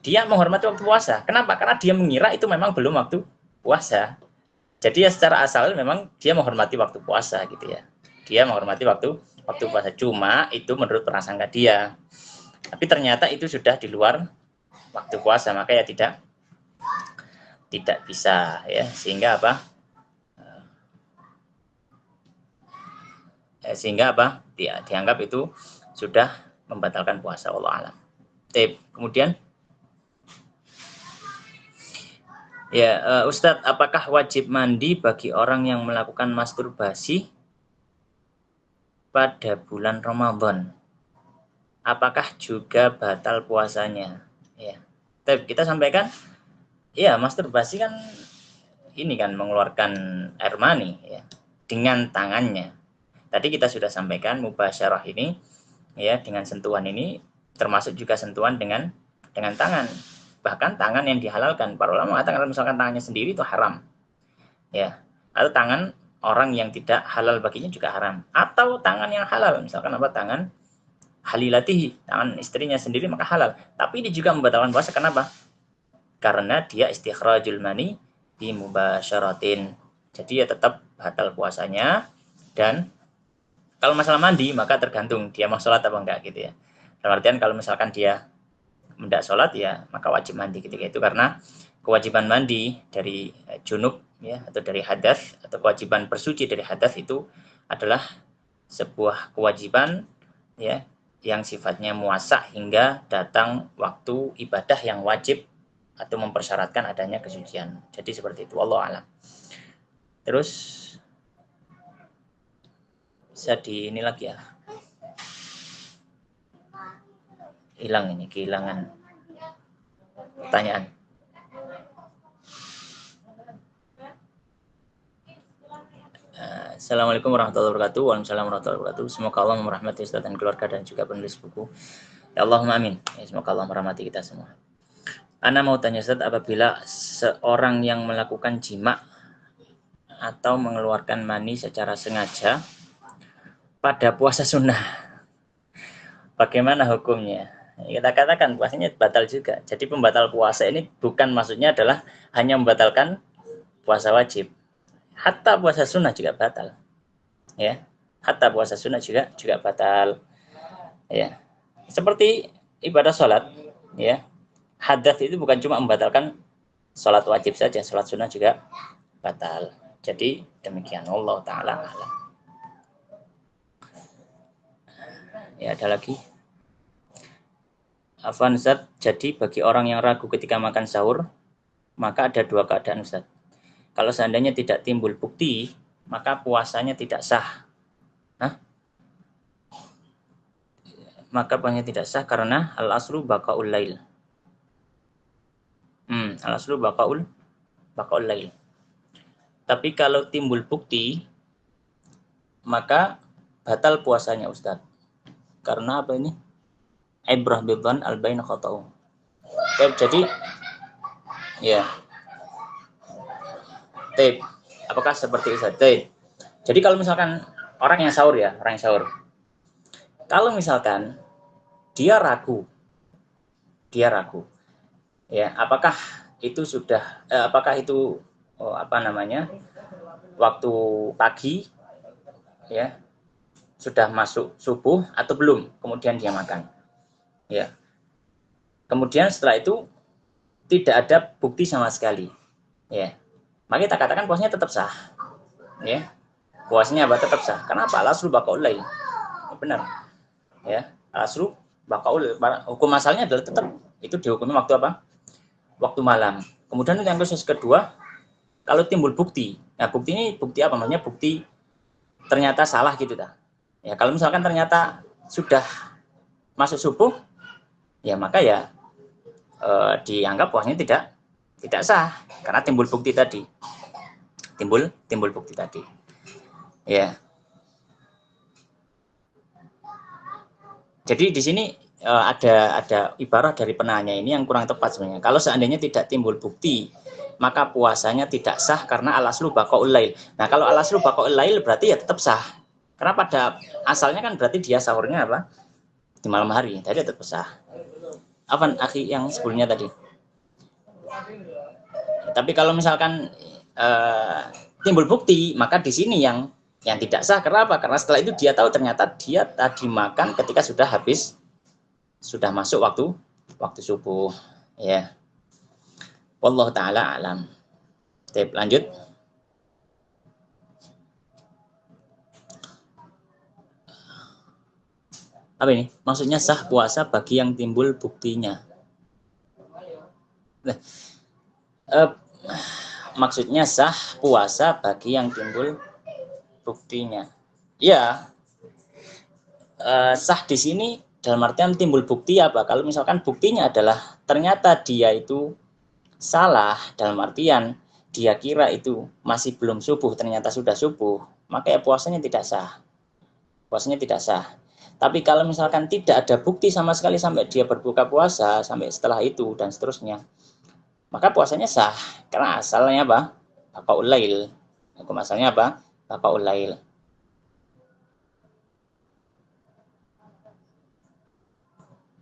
dia menghormati waktu puasa. Kenapa? Karena dia mengira itu memang belum waktu puasa. Jadi ya secara asal memang dia menghormati waktu puasa gitu ya. Dia menghormati waktu puasa. Cuma itu menurut prasangka dia. Tapi ternyata itu sudah di luar waktu puasa, maka ya tidak bisa ya. Sehingga apa? Sehingga apa? Dia dianggap itu sudah membatalkan puasa, wallahu alam. Kemudian ya, Ustadz, apakah wajib mandi bagi orang yang melakukan masturbasi pada bulan Ramadan? Apakah juga batal puasanya? Ya. Tapi kita sampaikan, ya masturbasi kan ini kan mengeluarkan air mani ya, dengan tangannya. Tadi kita sudah sampaikan mubasyarah ini ya, dengan sentuhan ini termasuk juga sentuhan dengan tangan. Bahkan tangan yang dihalalkan. Para ulama mengatakan kalau misalkan tangannya sendiri itu haram. Ya. Atau tangan orang yang tidak halal baginya juga haram. Atau tangan yang halal, misalkan apa, tangan halilatihi, tangan istrinya sendiri maka halal. Tapi ini juga membatalkan puasa. Kenapa? Karena dia istikhrajul mani bi mubasyaratin. Jadi ya tetap batal puasanya. Dan kalau masalah mandi maka tergantung dia mau sholat apa enggak gitu ya. Dalam artian kalau misalkan dia tidak sholat ya maka wajib mandi ketika itu, karena kewajiban mandi dari junub ya, atau dari hadas, atau kewajiban bersuci dari hadas itu adalah sebuah kewajiban ya yang sifatnya muasa hingga datang waktu ibadah yang wajib atau mempersyaratkan adanya kesucian. Jadi seperti itu, wallahu a'lam. Terus bisa di ini lagi ya, hilang ini, kehilangan pertanyaan. Assalamualaikum warahmatullahi wabarakatuh. Waalaikumsalam warahmatullahi wabarakatuh. Semoga Allah merahmati Ustaz dan keluarga dan juga penulis buku. Ya Allahumma amin. Ya, semoga Allah merahmati kita semua. Ana mau tanya Ustaz, apabila seorang yang melakukan jima atau mengeluarkan mani secara sengaja pada puasa sunnah, bagaimana hukumnya? Kita katakan puasanya batal juga. Jadi pembatal puasa ini bukan maksudnya adalah hanya membatalkan puasa wajib. Hatta puasa sunnah juga batal. Ya. Hatta puasa sunnah juga batal. Ya. Seperti ibadah sholat, ya. Hadas itu bukan cuma membatalkan sholat wajib saja, sholat sunnah juga batal. Jadi demikian, Allah Ta'ala alam. Ya, ada lagi. Afwan Ustaz, jadi bagi orang yang ragu ketika makan sahur, maka ada dua keadaan Ustaz. Kalau seandainya tidak timbul bukti, maka puasanya tidak sah. Hah? Maka puasanya tidak sah karena al-aslu baqaul lail. Al-aslu baqaul lail. Tapi kalau timbul bukti, maka batal puasanya Ustaz. Karena apa ini? Ibrah bidzan al-bain khata'u. Jadi ya. Taib. Apakah seperti Ustaz? Taib. Jadi kalau misalkan orang yang sahur ya, kalau misalkan dia ragu, ya, apakah itu sudah, waktu pagi, ya, sudah masuk subuh atau belum, kemudian dia makan, ya. Kemudian setelah itu tidak ada bukti sama sekali, ya. Maka kita katakan puasanya tetap sah, ya. Puasanya tetap sah. Kenapa? Al-aslu baqaul lail. Benar, ya. Al-aslu baqaul, hukum asalnya adalah tetap itu dihukumi waktu apa? Waktu malam. Kemudian yang kasus kedua, kalau timbul bukti. Nah, bukti ini bukti apa? Maksudnya bukti ternyata salah gitu dah. Ya, kalau misalkan ternyata sudah masuk subuh, ya maka ya dianggap puasanya tidak sah karena timbul bukti tadi. Timbul bukti tadi. Ya. Jadi di sini ada ibarat dari penanya ini yang kurang tepat sebenarnya. Kalau seandainya tidak timbul bukti, maka puasanya tidak sah karena al-aslu baqaul lail. Nah, kalau al-aslu baqaul lail berarti ya tetap sah. Karena pada asalnya kan berarti dia sahurnya apa? Di malam hari. Jadi tetap sah. Apa akhi yang sebelumnya tadi? Tapi kalau misalkan timbul bukti, maka di sini yang tidak sah. Kenapa? Karena setelah itu dia tahu ternyata dia tadi makan ketika sudah masuk waktu subuh, ya. Wallahu taala alam. Baik, lanjut. Apa ini? Maksudnya sah puasa bagi yang timbul buktinya. Maksudnya sah puasa bagi yang timbul buktinya. Ya, sah di sini Dalam artian timbul bukti apa? Kalau misalkan buktinya adalah ternyata dia itu salah, dalam artian dia kira itu masih belum subuh, ternyata sudah subuh, maka ya puasanya tidak sah. Puasanya tidak sah. Tapi kalau misalkan tidak ada bukti sama sekali sampai dia berbuka puasa, sampai setelah itu dan seterusnya, maka puasanya sah. Karena asalnya apa? Baqaul lail. Hukum asalnya apa? Baqaul lail.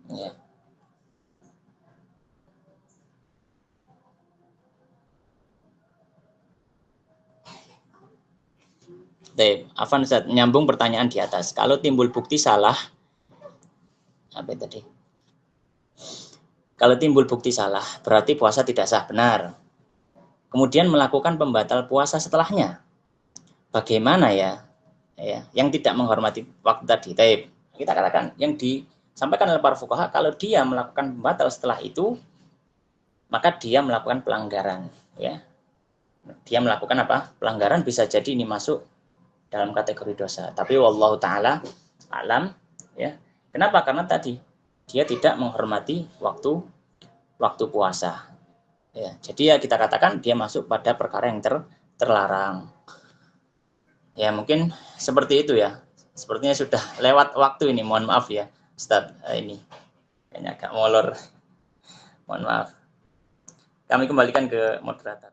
Ya. Baik, Afan Ustaz, nyambung pertanyaan di atas. Kalau timbul bukti salah, apa tadi? Kalau timbul bukti salah, berarti puasa tidak sah, benar. Kemudian melakukan pembatal puasa setelahnya. Bagaimana ya? Yang tidak menghormati waktu tadi. Taib. Kita katakan yang disampaikan oleh para fuqaha, kalau dia melakukan pembatal setelah itu, maka dia melakukan pelanggaran. Ya, dia melakukan apa? Pelanggaran, bisa jadi ini masuk dalam kategori dosa. Tapi wallahu taala alam, ya. Kenapa? Karena tadi dia tidak menghormati waktu puasa. Ya, jadi ya kita katakan dia masuk pada perkara yang terlarang. Ya, mungkin seperti itu ya. Sepertinya sudah lewat waktu ini. Mohon maaf ya, Ustaz. Ini kayaknya agak molor. Mohon maaf. Kami kembalikan ke moderator.